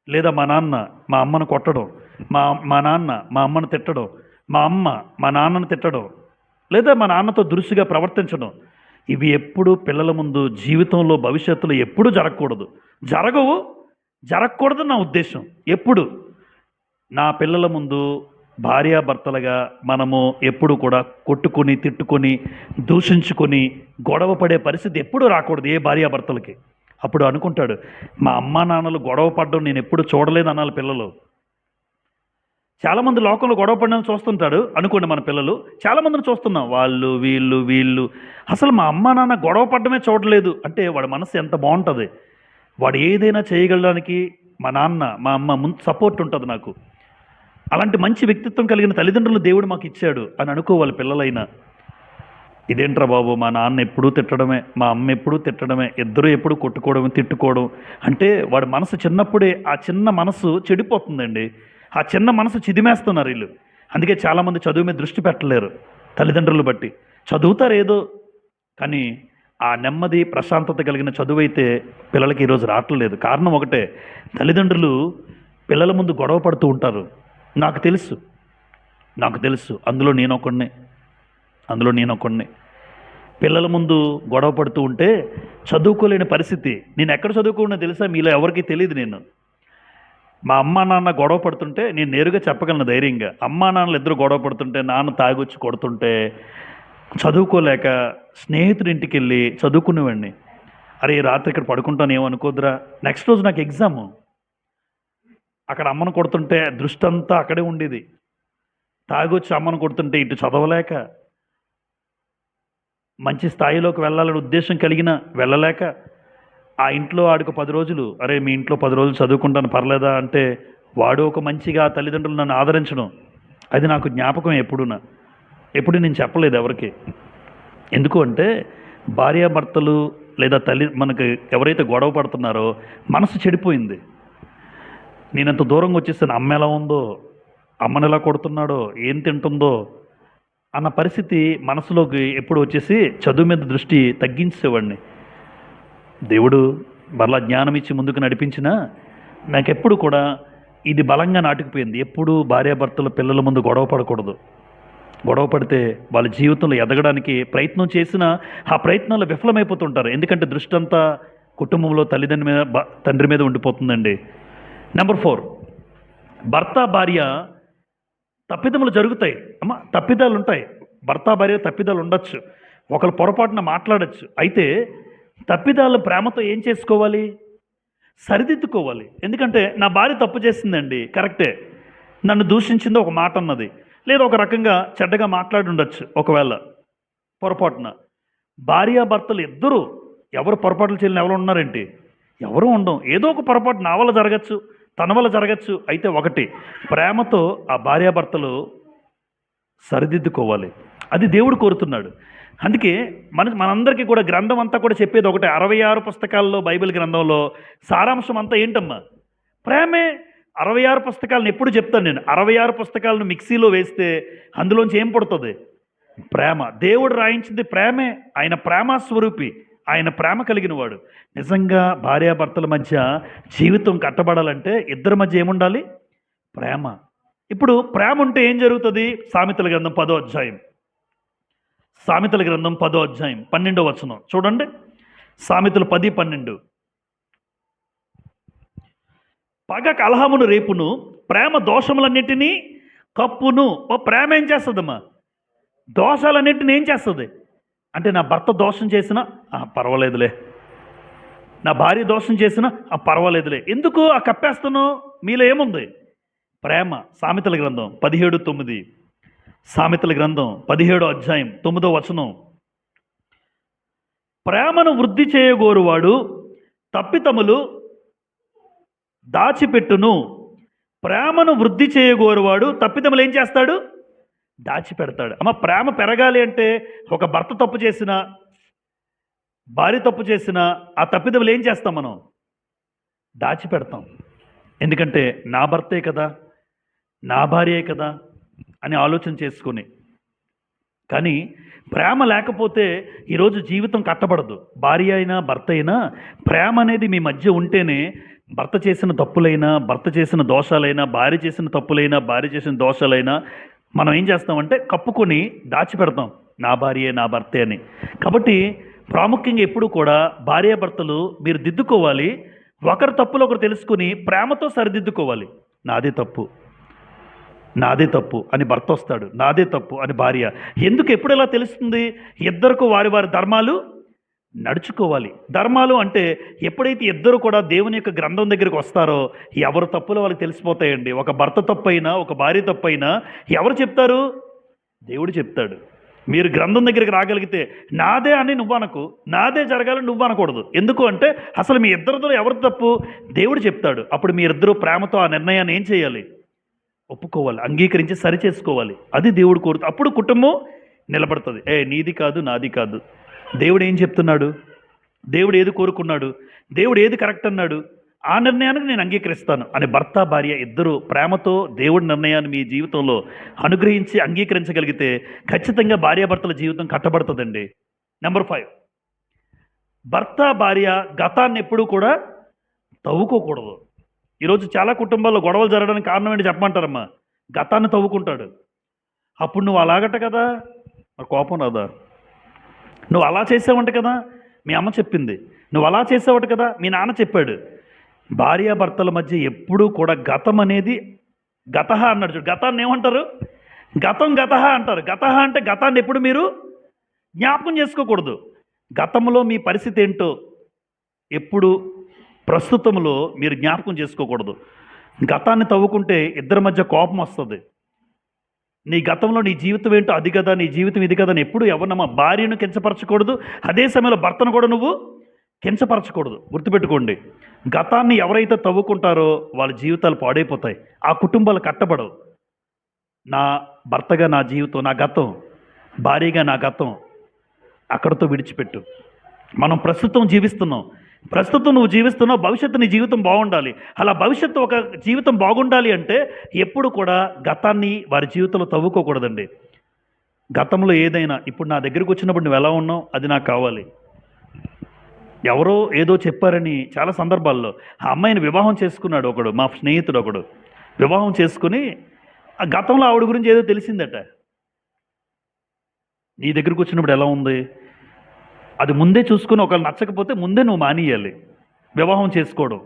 లేదా మా నాన్న మా అమ్మను కొట్టడం, మా మా నాన్న మా అమ్మను తిట్టడం, మా అమ్మ మా నాన్నను తిట్టడం, లేదా మా నాన్నతో దురుసుగా ప్రవర్తించడం. ఇవి ఎప్పుడు పిల్లల ముందు జీవితంలో భవిష్యత్తులో ఎప్పుడు జరగకూడదు. జరగవు, జరగకూడదు నా ఉద్దేశం. ఎప్పుడు నా పిల్లల ముందు భార్యాభర్తలుగా మనము ఎప్పుడు కూడా కొట్టుకొని, తిట్టుకొని, దూషించుకొని, గొడవ పడే పరిస్థితి ఎప్పుడూ రాకూడదు ఏ భార్యాభర్తలకి. అప్పుడు అనుకుంటాడు, మా అమ్మా నాన్నలు గొడవ పడడం నేను ఎప్పుడు చూడలేదు అనాలి పిల్లలు. చాలామంది లోకంలో గొడవ పడిన చూస్తుంటాడు అనుకోండి మన పిల్లలు. చాలామందిని చూస్తున్నాం, వాళ్ళు వీళ్ళు వీళ్ళు అసలు మా అమ్మా నాన్న గొడవ పడడమే చూడలేదు అంటే వాడి మనసు ఎంత బాగుంటుంది. వాడు ఏదైనా చేయగలడానికి మా నాన్న మా అమ్మ ముందు సపోర్ట్ ఉంటుంది నాకు. అలాంటి మంచి వ్యక్తిత్వం కలిగిన తల్లిదండ్రులు దేవుడు మాకు ఇచ్చాడు అని అనుకోవాలి పిల్లలైనా. ఇదేంట్రా బాబు, మా నాన్న ఎప్పుడూ తిట్టడమే, మా అమ్మ ఎప్పుడూ తిట్టడమే, ఇద్దరు ఎప్పుడు కొట్టుకోవడం తిట్టుకోవడం అంటే వాడి మనసు చిన్నప్పుడే ఆ చిన్న మనసు చెడిపోతుందండి. ఆ చిన్న మనసు చిదిమేస్తున్నారు వీళ్ళు. అందుకే చాలామంది చదువు మీద దృష్టి పెట్టలేరు తల్లిదండ్రులు బట్టి. చదువుతారు ఏదో, కానీ ఆ నెమ్మది ప్రశాంతత కలిగిన చదువు అయితే పిల్లలకి ఈరోజు రావట్లేదు. కారణం ఒకటే, తల్లిదండ్రులు పిల్లల ముందు గొడవ పడుతూ ఉంటారు. నాకు తెలుసు అందులో నేను ఒకడిని. పిల్లల ముందు గొడవ పడుతూ ఉంటే చదువుకోలేని పరిస్థితి. నేను ఎక్కడ చదువుకున్నా తెలుసా, మీలో ఎవరికి తెలియదు. నేను మా అమ్మా నాన్న గొడవ పడుతుంటే నేను నేరుగా చెప్పగలను ధైర్యంగా. అమ్మా నాన్నలు ఇద్దరు గొడవ పడుతుంటే, నాన్న తాగొచ్చి కొడుతుంటే చదువుకోలేక స్నేహితుడి ఇంటికి వెళ్ళి చదువుకునేవాడిని. అరే రాత్రి ఇక్కడ పడుకుంటాను ఏమనుకోద్దురా, నెక్స్ట్ రోజు నాకు ఎగ్జాము. అక్కడ అమ్మను కొడుతుంటే దృష్టి అంతా అక్కడే ఉండేది. తాగొచ్చి అమ్మను కొడుతుంటే ఇటు చదవలేక, మంచి స్థాయిలోకి వెళ్ళాలని ఉద్దేశం కలిగిన వెళ్ళలేక, ఆ ఇంట్లో ఆడికి 10 రోజులు, అరే మీ ఇంట్లో 10 రోజులు చదువుకుంటాను పర్లేదా అంటే వాడు ఒక మంచిగా తల్లిదండ్రులు నన్ను ఆదరించడం, అది నాకు జ్ఞాపకం. ఎప్పుడు నేను చెప్పలేదు ఎవరికి. ఎందుకు అంటే భార్యాభర్తలు లేదా మనకి ఎవరైతే గొడవ పడుతున్నారో మనసు చెడిపోయింది. నేనంత దూరంగా వచ్చేసాను, అమ్మ ఎలా ఉందో, అమ్మని ఎలా కొడుతున్నాడో, ఏం తింటుందో అన్న పరిస్థితి మనసులోకి ఎప్పుడు వచ్చేసి చదువు మీద దృష్టి తగ్గించేవాడిని. దేవుడు మరలా జ్ఞానం ఇచ్చి ముందుకు నడిపించినా నాకెప్పుడు కూడా ఇది బలంగా నాటుకుపోయింది. ఎప్పుడు భార్యాభర్తలు పిల్లల ముందు గొడవ పడకూడదు. గొడవ పడితే వాళ్ళ జీవితంలో ఎదగడానికి ప్రయత్నం చేసినా ఆ ప్రయత్నంలో విఫలమైపోతుంటారు. ఎందుకంటే దృష్టి అంతా కుటుంబంలో తండ్రి మీద ఉండిపోతుందండి. నెంబర్ 4, భర్త భార్య తప్పిదములు జరుగుతాయి. తప్పిదాలు ఉంటాయి. భర్త భార్య తప్పిదాలు ఉండొచ్చు, ఒకరు పొరపాటున మాట్లాడచ్చు. అయితే తప్పిదాలు ప్రేమతో ఏం చేసుకోవాలి? సరిదిద్దుకోవాలి. ఎందుకంటే నా భార్య తప్పు చేసిందండి, కరెక్టే, నన్ను దూషించింది, ఒక మాట అన్నది, లేదా ఒక రకంగా చెడ్డగా మాట్లాడి ఉండొచ్చు. ఒకవేళ పొరపాటున భార్యాభర్తలు ఇద్దరు ఎవరు పొరపాట్లు చేయలేని ఎవరు ఉన్నారేంటి? ఎవరు ఉండం. ఏదో ఒక పొరపాటు నా వల్ల జరగచ్చు, తన వల్ల జరగచ్చు. అయితే ఒకటి, ప్రేమతో ఆ భార్యాభర్తలు సరిదిద్దుకోవాలి. అది దేవుడు కోరుతున్నాడు. అందుకే మనందరికీ కూడా గ్రంథం అంతా కూడా చెప్పేది ఒకటే. 66 పుస్తకాల్లో బైబిల్ గ్రంథంలో సారాంశం అంతా ఏంటమ్మా? ప్రేమే. 66 పుస్తకాలను ఎప్పుడు చెప్తాను నేను, 66 పుస్తకాలను మిక్సీలో వేస్తే అందులోంచి ఏం పుడుతుంది? ప్రేమ. దేవుడు రాయించింది ప్రేమే. ఆయన ప్రేమ స్వరూపి, ఆయన ప్రేమ కలిగిన వాడు. నిజంగా భార్యాభర్తల మధ్య జీవితం కట్టబడాలంటే ఇద్దరి మధ్య ఏముండాలి? ప్రేమ. ఇప్పుడు ప్రేమ ఉంటే ఏం జరుగుతుంది? సామెతల గ్రంథం 10వ అధ్యాయం, 12వ వచనం చూడండి. సామెతలు 10:12. పగ కలహమును రేపును, ప్రేమ దోషములన్నిటినీ కప్పును. ప్రేమ ఏం చేస్తుందమ్మా? దోషాలన్నింటినీ ఏం చేస్తుంది అంటే, నా భర్త దోషం చేసినా పర్వాలేదులే, నా భార్య దోషం చేసినా పర్వాలేదులే. ఎందుకు ఆ కప్పేస్తున్నావు? మీలో ఏముంది? ప్రేమ. సామెతల గ్రంథం 17:9. సామెతల గ్రంథం 17వ అధ్యాయం 9వ వచనం. ప్రేమను వృద్ధి చేయగోరువాడు తప్పితములు దాచిపెట్టును. ప్రేమను వృద్ధి చేయగోరువాడు తప్పిదములు ఏం చేస్తాడు? దాచిపెడతాడు. ప్రేమ పెరగాలి అంటే ఒక భర్త తప్పు చేసినా, భార్య తప్పు చేసినా ఆ తప్పిదములు ఏం చేస్తాం? మనం దాచిపెడతాం. ఎందుకంటే నా భర్తే కదా, నా భార్యే కదా అని ఆలోచన చేసుకుని. కానీ ప్రేమ లేకపోతే ఈరోజు జీవితం కట్టబడదు. భార్య అయినా భర్త అయినా ప్రేమ అనేది మీ మధ్య ఉంటేనే భర్త చేసిన తప్పులైనా, భర్త చేసిన దోషాలైనా, భార్య చేసిన తప్పులైనా, భార్య చేసిన దోషాలైనా మనం ఏం చేస్తామంటే కప్పుకొని దాచిపెడతాం, నా భార్యే నా భర్తే అని. కాబట్టి ప్రాముఖ్యంగా ఎప్పుడు కూడా భార్యాభర్తలు మీరు దిద్దుకోవాలి. ఒకరి తప్పులు ఒకరు తెలుసుకుని ప్రేమతో సరిదిద్దుకోవాలి. నాదే తప్పు, నాదే తప్పు అని భర్త వస్తాడు, నాదే తప్పు అని భార్య. ఎందుకు ఎప్పుడు ఎలా తెలుస్తుంది? ఇద్దరికి వారి వారి ధర్మాలు నడుచుకోవాలి. ధర్మాలు అంటే ఎప్పుడైతే ఇద్దరు కూడా దేవుని యొక్క గ్రంథం దగ్గరికి వస్తారో ఎవరు తప్పులు వాళ్ళకి తెలిసిపోతాయండి. ఒక భర్త తప్పు అయినా, ఒక భార్య తప్పు అయినా ఎవరు చెప్తారు? దేవుడు చెప్తాడు. మీరు గ్రంథం దగ్గరికి రాగలిగితే నాదే అని నువ్వు అనకు, నాదే జరగాలని నువ్వు అనకూడదు. ఎందుకు అంటే అసలు మీ ఇద్దరితో ఎవరు తప్పు? దేవుడు చెప్తాడు. అప్పుడు మీ ఇద్దరు ప్రేమతో ఆ నిర్ణయాన్ని ఏం చేయాలి? ఒప్పుకోవాలి, అంగీకరించి సరి చేసుకోవాలి. అది దేవుడు కోరుతుంది. అప్పుడు కుటుంబం నిలబడుతుంది. నీది కాదు, నాది కాదు, దేవుడు ఏం చెప్తున్నాడు, దేవుడు ఏది కోరుకున్నాడు, దేవుడు ఏది కరెక్ట్ అన్నాడు, ఆ నిర్ణయానికి నేను అంగీకరిస్తాను అని భర్త భార్య ఇద్దరు ప్రేమతో దేవుడి నిర్ణయాన్ని మీ జీవితంలో అనుగ్రహించి అంగీకరించగలిగితే ఖచ్చితంగా భార్యాభర్తల జీవితం కట్టబడుతుందండి. నెంబర్ 5, భర్త భార్య గతాన్ని ఎప్పుడూ కూడా తవ్వుకోకూడదు. ఈరోజు చాలా కుటుంబాల్లో గొడవలు జరగడానికి కారణం ఏంటి చెప్పమంటారమ్మా? గతాన్ని తవ్వుకుంటాడు. అప్పుడు నువ్వు అలాగట కదా, మరి కోపం రాదా? నువ్వు అలా చేసావంట కదా, మీ అమ్మ చెప్పింది. నువ్వు అలా చేసావట కదా, మీ నాన్న చెప్పాడు. భార్యాభర్తల మధ్య ఎప్పుడూ కూడా గతం అనేది గతహ అన్నాడు చూడు. గతాన్ని ఏమంటారు? గతం గతహ అంటారు. గతహ అంటే గతాన్ని ఎప్పుడు మీరు జ్ఞాపకం చేసుకోకూడదు. గతంలో మీ పరిస్థితి ఏంటో ఎప్పుడు ప్రస్తుతంలో మీరు జ్ఞాపకం చేసుకోకూడదు. గతాన్ని తవ్వుకుంటే ఇద్దరి మధ్య కోపం వస్తుంది. నీ గతంలో నీ జీవితం ఏంటో అది కదా, నీ జీవితం ఇది కదా అని ఎప్పుడు ఎవరినమ్మా భార్యను కించపరచకూడదు. అదే సమయంలో భర్తను కూడా నువ్వు కించపరచకూడదు. గుర్తుపెట్టుకోండి, గతాన్ని ఎవరైతే తవ్వుకుంటారో వాళ్ళ జీవితాలు పాడైపోతాయి, ఆ కుటుంబాలు కట్టబడవు. నా భర్తగా నా జీవితం, నా గతం, భార్యగా నా గతం అక్కడితో విడిచిపెట్టు. మనం ప్రస్తుతం జీవిస్తున్నాం, ప్రస్తుతం నువ్వు జీవిస్తున్నావు, భవిష్యత్తు నీ జీవితం బాగుండాలి. అలా భవిష్యత్తు ఒక జీవితం బాగుండాలి అంటే ఎప్పుడు కూడా గతాన్ని వారి జీవితంలో తవ్వుకోకూడదండి. గతంలో ఏదైనా ఇప్పుడు నా దగ్గరికి వచ్చినప్పుడు నువ్వు ఎలా ఉన్నావు అది నాకు కావాలి. ఎవరో ఏదో చెప్పారని చాలా సందర్భాల్లో ఆ అమ్మాయిని వివాహం చేసుకున్నాడు ఒకడు, మా స్నేహితుడు ఒకడు. వివాహం చేసుకుని ఆ గతంలో ఆవిడ గురించి ఏదో తెలిసిందట. నీ దగ్గరికి వచ్చినప్పుడు ఎలా ఉంది అది ముందే చూసుకుని ఒకళ్ళు నచ్చకపోతే ముందే నువ్వు మానేయాలి వివాహం చేసుకోవడం.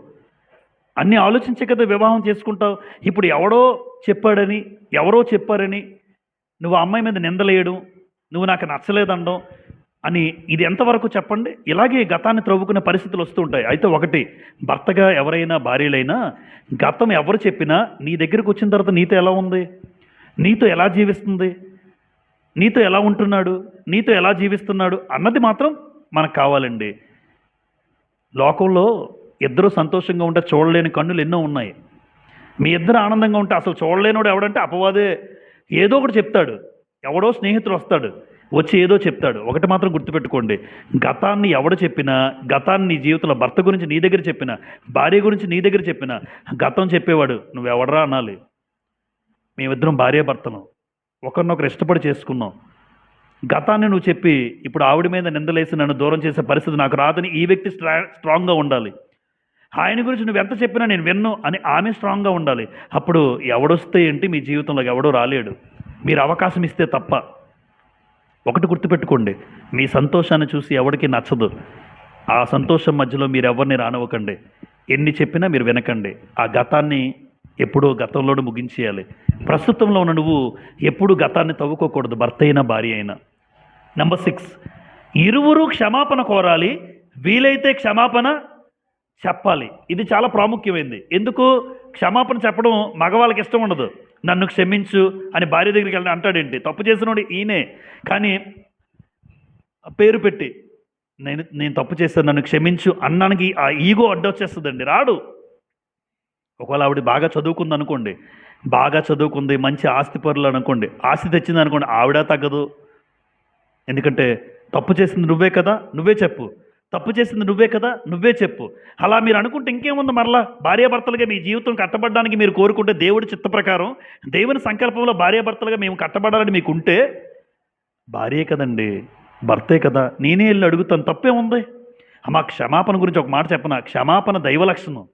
అన్నీ ఆలోచించే కదా వివాహం చేసుకుంటావు. ఇప్పుడు ఎవడో చెప్పాడని, ఎవరో చెప్పారని నువ్వు ఆ అమ్మాయి మీద నిందలేయడం, నువ్వు నాకు నచ్చలేదనడం అని ఇది ఎంతవరకు చెప్పండి? ఇలాగే గతాన్ని త్రవ్వుకునే పరిస్థితులు వస్తూ ఉంటాయి. అయితే ఒకటి, భర్తగా ఎవరైనా భార్యలైనా గతం ఎవరు చెప్పినా నీ దగ్గరికి వచ్చిన తర్వాత నీతో ఎలా ఉంది, నీతో ఎలా జీవిస్తుంది, నీతో ఎలా ఉంటున్నాడు, నీతో ఎలా జీవిస్తున్నాడు అన్నది మాత్రం మనకు కావాలండి. లోకంలో ఇద్దరు సంతోషంగా ఉంటే చూడలేని కన్నులు ఎన్నో ఉన్నాయి. మీ ఇద్దరు ఆనందంగా ఉంటే అసలు చూడలేనివాడు ఎవడంటే అపవాదే. ఏదో ఒకటి చెప్తాడు, ఎవడో స్నేహితుడు వస్తాడు వచ్చి ఏదో చెప్తాడు. ఒకటి మాత్రం గుర్తుపెట్టుకోండి, గతాన్ని ఎవడు చెప్పినా, గతాన్ని నీ జీవితంలో భర్త గురించి నీ దగ్గర చెప్పినా, భార్య గురించి నీ దగ్గర చెప్పినా, గతం చెప్పేవాడు నువ్వెవడరా అనాలి. మేమిద్దరం భార్యాభర్తలం, ఒకరినొకరు ఇష్టపడి చేసుకున్నాం. గతాన్ని నువ్వు చెప్పి ఇప్పుడు ఆవిడ మీద నిందలేసి నన్ను దూరం చేసే పరిస్థితి నాకు రాదని ఈ వ్యక్తి స్ట్రాంగ్గా ఉండాలి. ఆయన గురించి నువ్వు ఎంత చెప్పినా నేను విన్ను అని ఆమె స్ట్రాంగ్గా ఉండాలి. అప్పుడు ఎవడొస్తే ఏంటి, మీ జీవితంలోకి ఎవడో రాలేడు, మీరు అవకాశం ఇస్తే తప్ప. ఒకటి గుర్తుపెట్టుకోండి, మీ సంతోషాన్ని చూసి ఎవరికి నచ్చదు. ఆ సంతోషం మధ్యలో మీరు ఎవరిని రానివ్వకండి. ఎన్ని చెప్పినా మీరు వినకండి. ఆ గతాన్ని ఎప్పుడూ గతంలోనే ముగించేయాలి. ప్రస్తుతంలో ఉన్న నువ్వు ఎప్పుడు గతాన్ని తవ్వుకోకూడదు, భర్త అయినా భార్య అయినా. నెంబర్ 6, ఇరువురు క్షమాపణ కోరాలి, వీలైతే క్షమాపణ చెప్పాలి. ఇది చాలా ప్రాముఖ్యమైనది. ఎందుకు? క్షమాపణ చెప్పడం మగవాళ్ళకి ఇష్టం ఉండదు. నన్ను క్షమించు అని భార్య దగ్గరికి వెళ్ళి అంటాడేంటి? తప్పు చేసినోడు ఈయనే, కానీ పేరు పెట్టి నేను తప్పు చేస్తాను నన్ను క్షమించు అన్నానికి ఆ ఈగో అడ్డొచ్చేస్తుందండి, రాడు. ఒకవేళ ఆవిడ బాగా చదువుకుంది అనుకోండి, బాగా చదువుకుంది, మంచి ఆస్తి పరులు అనుకోండి, ఆస్తి తెచ్చింది అనుకోండి, ఆవిడ తగ్గదు. ఎందుకంటే తప్పు చేసింది నువ్వే కదా, నువ్వే చెప్పు. తప్పు చేసింది నువ్వే కదా, నువ్వే చెప్పు. అలా మీరు అనుకుంటే ఇంకేముంది, మరలా భార్యాభర్తలుగా మీ జీవితం కట్టబడడానికి మీరు కోరుకుంటే దేవుడి చిత్త ప్రకారం, దేవుని సంకల్పంలో భార్యాభర్తలుగా మేము కట్టబడాలని మీకుంటే, భార్యే కదండి, భర్తే కదా, నేనే వెళ్ళి అడుగుతాను, తప్పే ఉంది. అమ్మా, క్షమాపణ గురించి ఒక మాట చెప్పనా? క్షమాపణ దైవ లక్షణం.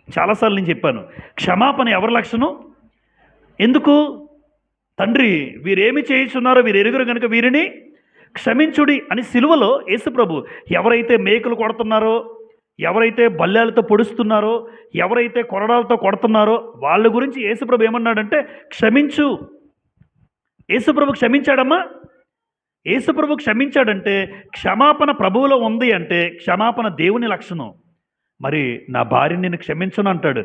చాలాసార్లు నేను చెప్పాను, క్షమాపణ ఎవరి లక్షణం? ఎందుకు? తండ్రి, వీరేమి చేయుచున్నారో వీరు ఎరుగురు కనుక వీరిని క్షమించుడి అని సిలువలో యేసుప్రభు ఎవరైతే మేకులు కొడుతున్నారో, ఎవరైతే బల్లాలతో పొడుస్తున్నారో, ఎవరైతే కొరడాలతో కొడుతున్నారో వాళ్ళ గురించి యేసుప్రభు ఏమన్నాడంటే క్షమించు. యేసుప్రభు క్షమించాడమ్మా. యేసుప్రభు క్షమించాడంటే క్షమాపణ ప్రభువులో ఉంది అంటే క్షమాపణ దేవుని లక్షణం. మరి నా భార్యని నేను క్షమించను అంటాడు,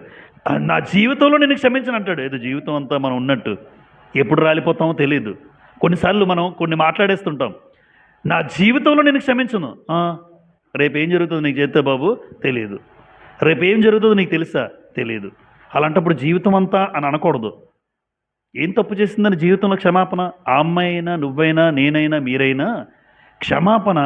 నా జీవితంలో నేను క్షమించను అంటాడు. ఏదో జీవితం అంతా మనం ఉన్నట్టు ఎప్పుడు రాలిపోతామో తెలియదు. కొన్నిసార్లు మనం కొన్ని మాట్లాడేస్తుంటాం, నా జీవితంలో నేను క్షమించను. రేపు ఏం జరుగుతుందో నీకు చేస్తే బాబు తెలియదు, రేపు ఏం జరుగుతుందో నీకు తెలుసా తెలియదు. అలాంటప్పుడు జీవితం అంతా అని అనకూడదు. ఏం తప్పు చేసిందని జీవితంలో క్షమాపణ? ఆ అమ్మాయి అయినా, నువ్వైనా, నేనైనా, మీరైనా క్షమాపణ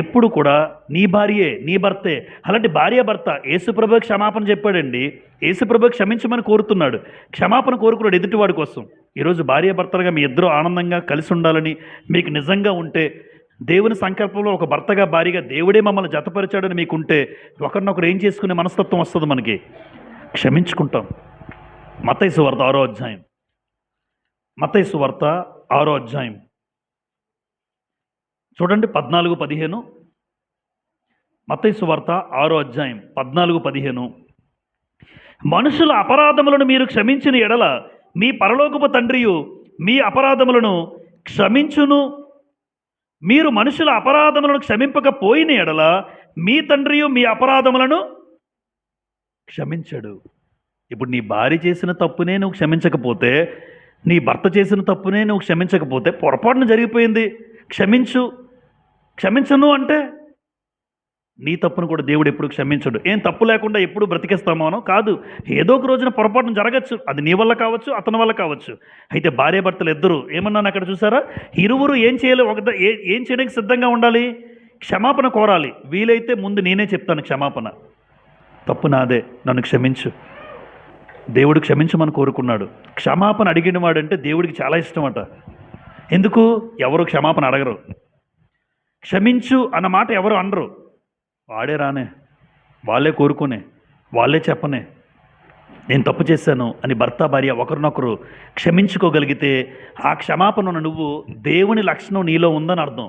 ఎప్పుడు కూడా నీ భార్యే, నీ భర్తే. అలాంటి భార్యాభర్త యేసుప్రభు క్షమాపణ చెప్పాడండి. యేసుప్రభు క్షమించమని కోరుతున్నాడు, క్షమాపణ కోరుకున్నాడు ఎదుటివాడి కోసం. ఈరోజు భార్యాభర్తలుగా మీ ఇద్దరు ఆనందంగా కలిసి ఉండాలని మీకు నిజంగా ఉంటే, దేవుని సంకల్పంలో ఒక భర్తగా భార్యగా దేవుడే మమ్మల్ని జతపరిచాడని మీకుంటే, ఒకరినొకరు ఏం చేసుకునే మనస్తత్వం వస్తుంది మనకి? క్షమించుకుంటాం. మత్తయి సువార్త 6వ అధ్యాయం, మత్తయి సువార్త 6వ అధ్యాయం చూడండి, 14-15. మత్తయి సువార్త 6వ అధ్యాయం 14-15. మనుషుల అపరాధములను మీరు క్షమించిన ఎడల మీ పరలోకపు తండ్రియు మీ అపరాధములను క్షమించును. మీరు మనుషుల అపరాధములను క్షమింపకపోయిన ఎడల మీ తండ్రియు మీ అపరాధములను క్షమించడు. ఇప్పుడు నీ భార్య చేసిన తప్పునే నువ్వు క్షమించకపోతే, నీ భర్త చేసిన తప్పునే నువ్వు క్షమించకపోతే, పొరపాటున జరిగిపోయింది, క్షమించు. క్షమించను అంటే నీ తప్పును కూడా దేవుడు ఎప్పుడు క్షమించడు. ఏం తప్పు లేకుండా ఎప్పుడు బ్రతికేస్తామోనో కాదు, ఏదో ఒక రోజున పొరపాటున జరగచ్చు. అది నీ వల్ల కావచ్చు, అతని వల్ల కావచ్చు. అయితే భార్యాభర్తలు ఇద్దరు ఏమన్నాను అక్కడ చూసారా? ఇరువురు ఏం చేయాలి? ఏం చేయడానికి సిద్ధంగా ఉండాలి? క్షమాపణ కోరాలి. వీలైతే ముందు నేనే చెప్తాను క్షమాపణ, తప్పు నాదే, నన్ను క్షమించు. దేవుడు క్షమించమని కోరుకున్నాడు. క్షమాపణ అడిగిన వాడంటే దేవుడికి చాలా ఇష్టమట. ఎందుకు? ఎవరు క్షమాపణ అడగరు. క్షమించు అన్న మాట ఎవరు అనరు. వాడే రానే, వాళ్ళే కోరుకునే, వాళ్ళే చెప్పనే నేను తప్పు చేశాను అని భర్త భార్య ఒకరినొకరు క్షమించుకోగలిగితే, ఆ క్షమాపణను నువ్వు దేవుని లక్షణం నీలో ఉందని అర్థం.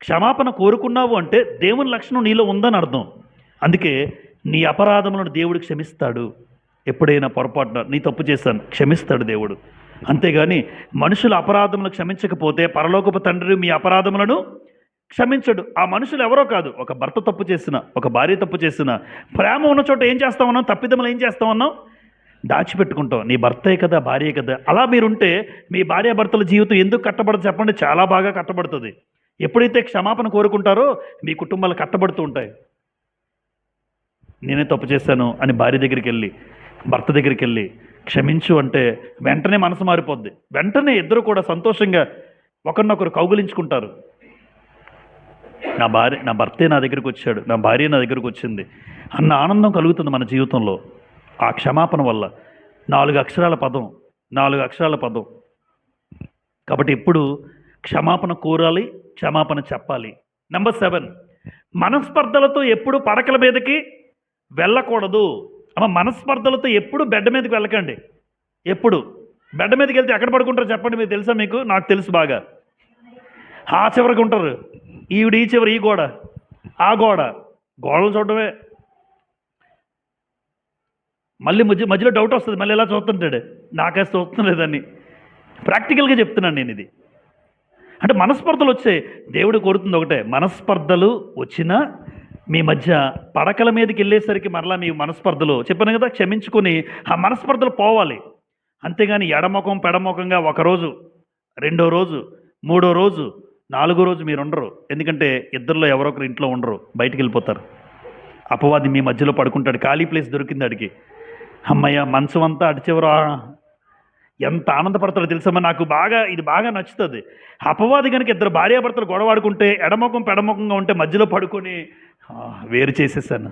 క్షమాపణ కోరుకున్నావు అంటే దేవుని లక్షణం నీలో ఉందని అర్థం. అందుకే నీ అపరాధములను దేవుడు క్షమిస్తాడు. ఎప్పుడైనా పొరపాటున నీ తప్పు చేశాను, క్షమిస్తాడు దేవుడు. అంతేగాని మనుషుల అపరాధములను క్షమించకపోతే పరలోకపు తండ్రి మీ అపరాధములను క్షమించడు. ఆ మనుషులు ఎవరో కాదు, ఒక భర్త తప్పు చేసిన, ఒక భార్య తప్పు చేసిన, ప్రేమ ఉన్న చోట ఏం చేస్తామన్నాం? తప్పిదములు ఏం చేస్తామన్నాం? దాచిపెట్టుకుంటాం. నీ భర్తే కదా, భార్యే కదా. అలా మీరుంటే మీ భార్యాభర్తల జీవితం ఎందుకు కట్టబడదు చెప్పండి? చాలా బాగా కట్టబడుతుంది. ఎప్పుడైతే క్షమాపణ కోరుకుంటారో మీ కుటుంబాలు కట్టబడుతూ ఉంటాయి. నేనే తప్పు చేశాను అని భార్య దగ్గరికి వెళ్ళి, భర్త దగ్గరికి వెళ్ళి క్షమించు అంటే వెంటనే మనసు మారిపోద్ది. వెంటనే ఇద్దరు కూడా సంతోషంగా ఒకరినొకరు కౌగులించుకుంటారు. నా భర్తే నా దగ్గరికి వచ్చాడు, నా భార్య నా దగ్గరికి వచ్చింది అన్న ఆనందం కలుగుతుంది మన జీవితంలో ఆ క్షమాపణ వల్ల. 4 అక్షరాల పదం, 4 అక్షరాల పదం. కాబట్టి ఎప్పుడు క్షమాపణ కోరాలి, క్షమాపణ చెప్పాలి. నెంబర్ 7, మనస్పర్ధలతో ఎప్పుడు పడకల మీదకి వెళ్ళకూడదు. మనస్పర్ధలతో ఎప్పుడు బెడ్ మీదకి వెళ్ళకండి. ఎప్పుడు బెడ్ మీదకి వెళ్తే ఎక్కడ పడుకుంటారు చెప్పండి? మీకు తెలుసా? మీకు? నాకు తెలుసు బాగా. ఆ చివరికి ఉంటారు, ఈవిడ ఈ చివరి, ఈ గోడ, ఆ గోడలు చూడటమే. మళ్ళీ మధ్యలో డౌట్ వస్తుంది, మళ్ళీ ఎలా చూస్తుంటాడు, నాకేసి చూస్తాం లేదని. ప్రాక్టికల్గా చెప్తున్నాను నేను ఇది. అంటే మనస్పర్ధలు వచ్చాయి, దేవుడు కోరుతుంది ఒకటే, మనస్పర్ధలు వచ్చినా మీ మధ్య పడకల మీదకి వెళ్ళేసరికి మరలా మీ మనస్పర్ధలు చెప్పాను కదా, క్షమించుకొని ఆ మనస్పర్ధలు పోవాలి. అంతేగాని ఎడముఖం పెడముఖంగా ఒకరోజు, 2వ రోజు, 3వ రోజు, 4వ రోజు మీరు ఉండరు. ఎందుకంటే ఇద్దరిలో ఎవరొకరు ఇంట్లో ఉండరు, బయటికి వెళ్ళిపోతారు. అపవాది మీ మధ్యలో పడుకుంటాడు, ఖాళీ ప్లేస్ దొరికింది అడిగి. అమ్మయ్య, మంచం అంతా అడిచేవరు ఎంత ఆనందపడతాడో తెలుసమ్మా. నాకు ఇది బాగా నచ్చుతుంది. అపవాది కనుక ఇద్దరు భార్యాభర్తలు గొడవాడుకుంటే ఎడముఖం పెడముఖంగా ఉంటే మధ్యలో పడుకొని వేరు చేసేసాను.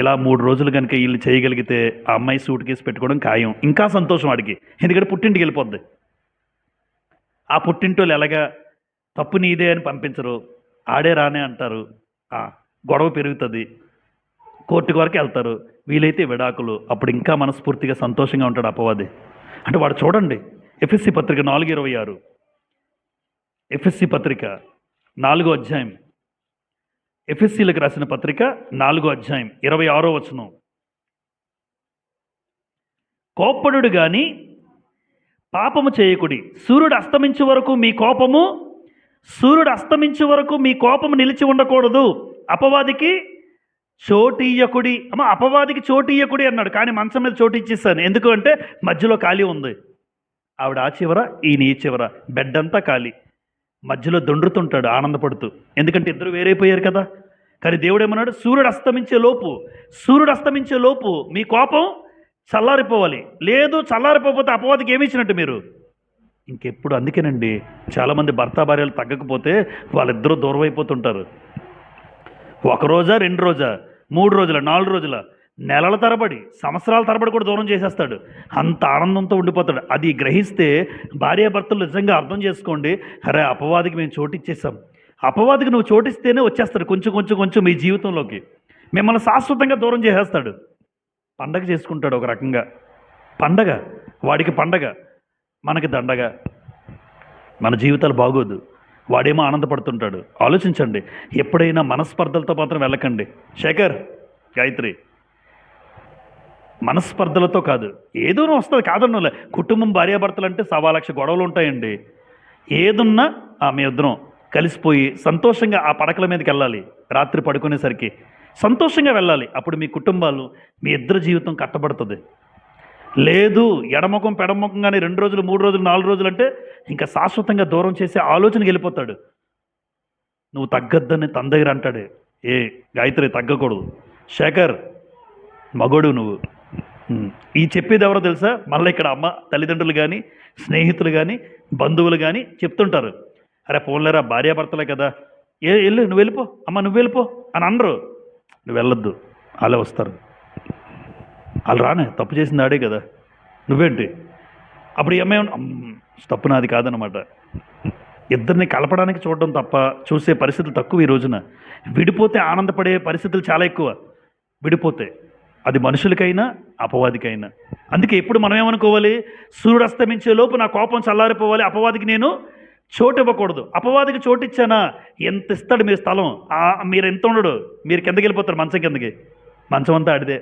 ఇలా 3 రోజులు కనుక వీళ్ళు చేయగలిగితే ఆ అమ్మాయి సూట్ కేసు పెట్టుకోవడం ఖాయం. ఇంకా సంతోషం వాడికి, ఎందుకంటే పుట్టింటికి వెళ్ళిపోద్ది. ఆ పుట్టింటోళ్ళు ఎలాగా తప్పు నీదే అని పంపించరు, ఆడే రానే అంటారు. గొడవ పెరుగుతుంది, కోర్టుకు వరకు వెళ్తారు, వీలైతే విడాకులు. అప్పుడు ఇంకా మనస్ఫూర్తిగా సంతోషంగా ఉంటాడు అపవాది. అంటే వాడు చూడండి, ఎఫ్ఎస్సి పత్రిక 4:26, ఎఫ్ఎస్సి పత్రిక 4వ అధ్యాయం, ఎఫ్ఎస్సీలకు రాసిన పత్రిక 4వ అధ్యాయం 26వ వచనం. కోప్పడు గాని పాపము చేయకుడి, సూర్యుడు అస్తమించే వరకు మీ కోపము నిలిచి ఉండకూడదు. అపవాదికి చోటియ్యకుడి. అపవాదికి చోటియ్యకుడి అన్నాడు, కానీ మంచం మీద చోటు ఇచ్చేస్తాను. ఎందుకు అంటే మధ్యలో ఖాళీ ఉంది. ఆవిడ ఆ చివర, ఈయన ఈ చివర, బెడ్ అంతా ఖాళీ. మధ్యలో దొండుతుంటాడు ఆనందపడుతూ, ఎందుకంటే ఇద్దరు వేరైపోయారు కదా. కానీ దేవుడు ఏమన్నాడు, సూర్యుడు అస్తమించే లోపు మీ కోపం చల్లారిపోవాలి. లేదు, చల్లారిపోతే అపవాదికి ఏమి ఇచ్చినట్టు మీరు ఇంకెప్పుడు. అందుకేనండి చాలామంది భర్త భార్యలు తగ్గకపోతే వాళ్ళిద్దరూ దూరం అయిపోతుంటారు. 1 రోజా, 2 రోజా, 3 రోజుల, 4 రోజుల, నెలల తరబడి, సంవత్సరాల తరబడి కూడా దూరం చేసేస్తాడు. అంత ఆనందంతో ఉండిపోతాడు. అది గ్రహిస్తే భార్యాభర్తలు నిజంగా అర్థం చేసుకోండి, అరే అపవాదికి మేము చోటిచ్చేసాం. అపవాదికి నువ్వు చోటిస్తేనే వచ్చేస్తాడు కొంచెం మీ జీవితంలోకి. మిమ్మల్ని శాశ్వతంగా దూరం చేసేస్తాడు. పండగ చేసుకుంటాడు ఒక రకంగా. పండగ వాడికి పండగ, మనకి దండగ. మన జీవితాలు బాగోదు, వాడేమో ఆనందపడుతుంటాడు. ఆలోచించండి, ఎప్పుడైనా మనస్పర్ధలతో మాత్రం వెళ్ళకండి. శేఖర్, గాయత్రి, మనస్పర్ధలతో కాదు, ఏదోనూ వస్తుంది కాదన్నోలే. కుటుంబం భార్యాభర్తలు అంటే 1,00,000 గొడవలు ఉంటాయండి. ఏదున్నా మీ ఇద్దరం కలిసిపోయి సంతోషంగా ఆ పడకల మీదకి వెళ్ళాలి. రాత్రి పడుకునేసరికి సంతోషంగా వెళ్ళాలి. అప్పుడు మీ కుటుంబాలు, మీ ఇద్దరు జీవితం కట్టబడుతుంది. లేదు, ఎడముఖం పెడముఖంగానే 2 రోజులు, 3 రోజులు, 4 రోజులు అంటే ఇంకా శాశ్వతంగా దూరం చేసే ఆలోచనకి వెళ్ళిపోతాడు. నువ్వు తగ్గద్దని తన దగ్గర అంటాడు. గాయత్రి తగ్గకూడదు, శేఖర్ మగోడు నువ్వు. ఈ చెప్పేది ఎవరో తెలుసా? మళ్ళీ ఇక్కడ అమ్మ, తల్లిదండ్రులు కానీ, స్నేహితులు కానీ, బంధువులు కానీ చెప్తుంటారు, అరే పోన్లేరా భార్యాభర్తలే కదా, నువ్వు వెళ్ళిపో, నువ్వు వెళ్ళిపో అని అనరు. నువ్వు వెళ్ళొద్దు, వాళ్ళే వస్తారు. వాళ్ళు రానే, తప్పు చేసింది ఆడే కదా, నువ్వేంటి? అప్పుడు ఏమేమి తప్పు నాది కాదనమాట. ఇద్దరిని కలపడానికి చూడడం తప్ప చూసే పరిస్థితులు తక్కువ ఈ రోజున. విడిపోతే ఆనందపడే పరిస్థితులు చాలా ఎక్కువ. విడిపోతే అది మనుషులకైనా అపవాదికైనా. అందుకే ఎప్పుడు మనం ఏమనుకోవాలి, సూర్యుడు అస్తమించే లోపు నా కోపం చల్లారిపోవాలి, అపవాదికి నేను చోటు ఇవ్వకూడదు. అపవాదికి చోటు ఇచ్చానా, ఎంత ఇస్తాడు మీరు స్థలం, మీరు ఎంత ఉండడు, మీరు కిందకి వెళ్ళిపోతారు మంచం కిందకి, మంచం అంతా ఆడిదే.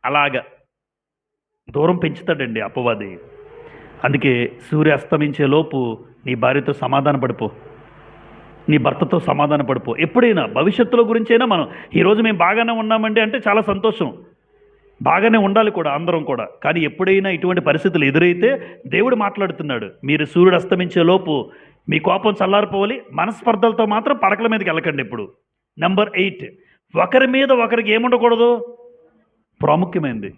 అలాగా దూరం పెంచుతాడండి అపవాది. అందుకే సూర్య అస్తమించే లోపు నీ భార్యతో సమాధాన పడిపో, నీ భర్తతో సమాధాన పడిపో. ఎప్పుడైనా భవిష్యత్తులో గురించైనా మనం ఈరోజు మేము బాగానే ఉన్నామండి అంటే చాలా సంతోషం, బాగానే ఉండాలి కూడా అందరం కూడా. కానీ ఎప్పుడైనా ఇటువంటి పరిస్థితులు ఎదురైతే దేవుడు మాట్లాడుతున్నాడు, మీరు సూర్యుడు అస్తమించే లోపు మీ కోపం చల్లారిపోవాలి. మనస్పర్ధలతో మాత్రం పడకల మీదకి వెళ్ళకండి ఎప్పుడు. నెంబర్ 8, ఒకరి మీద ఒకరికి ఏముండకూడదు, ప్రాముఖ్యమైనది.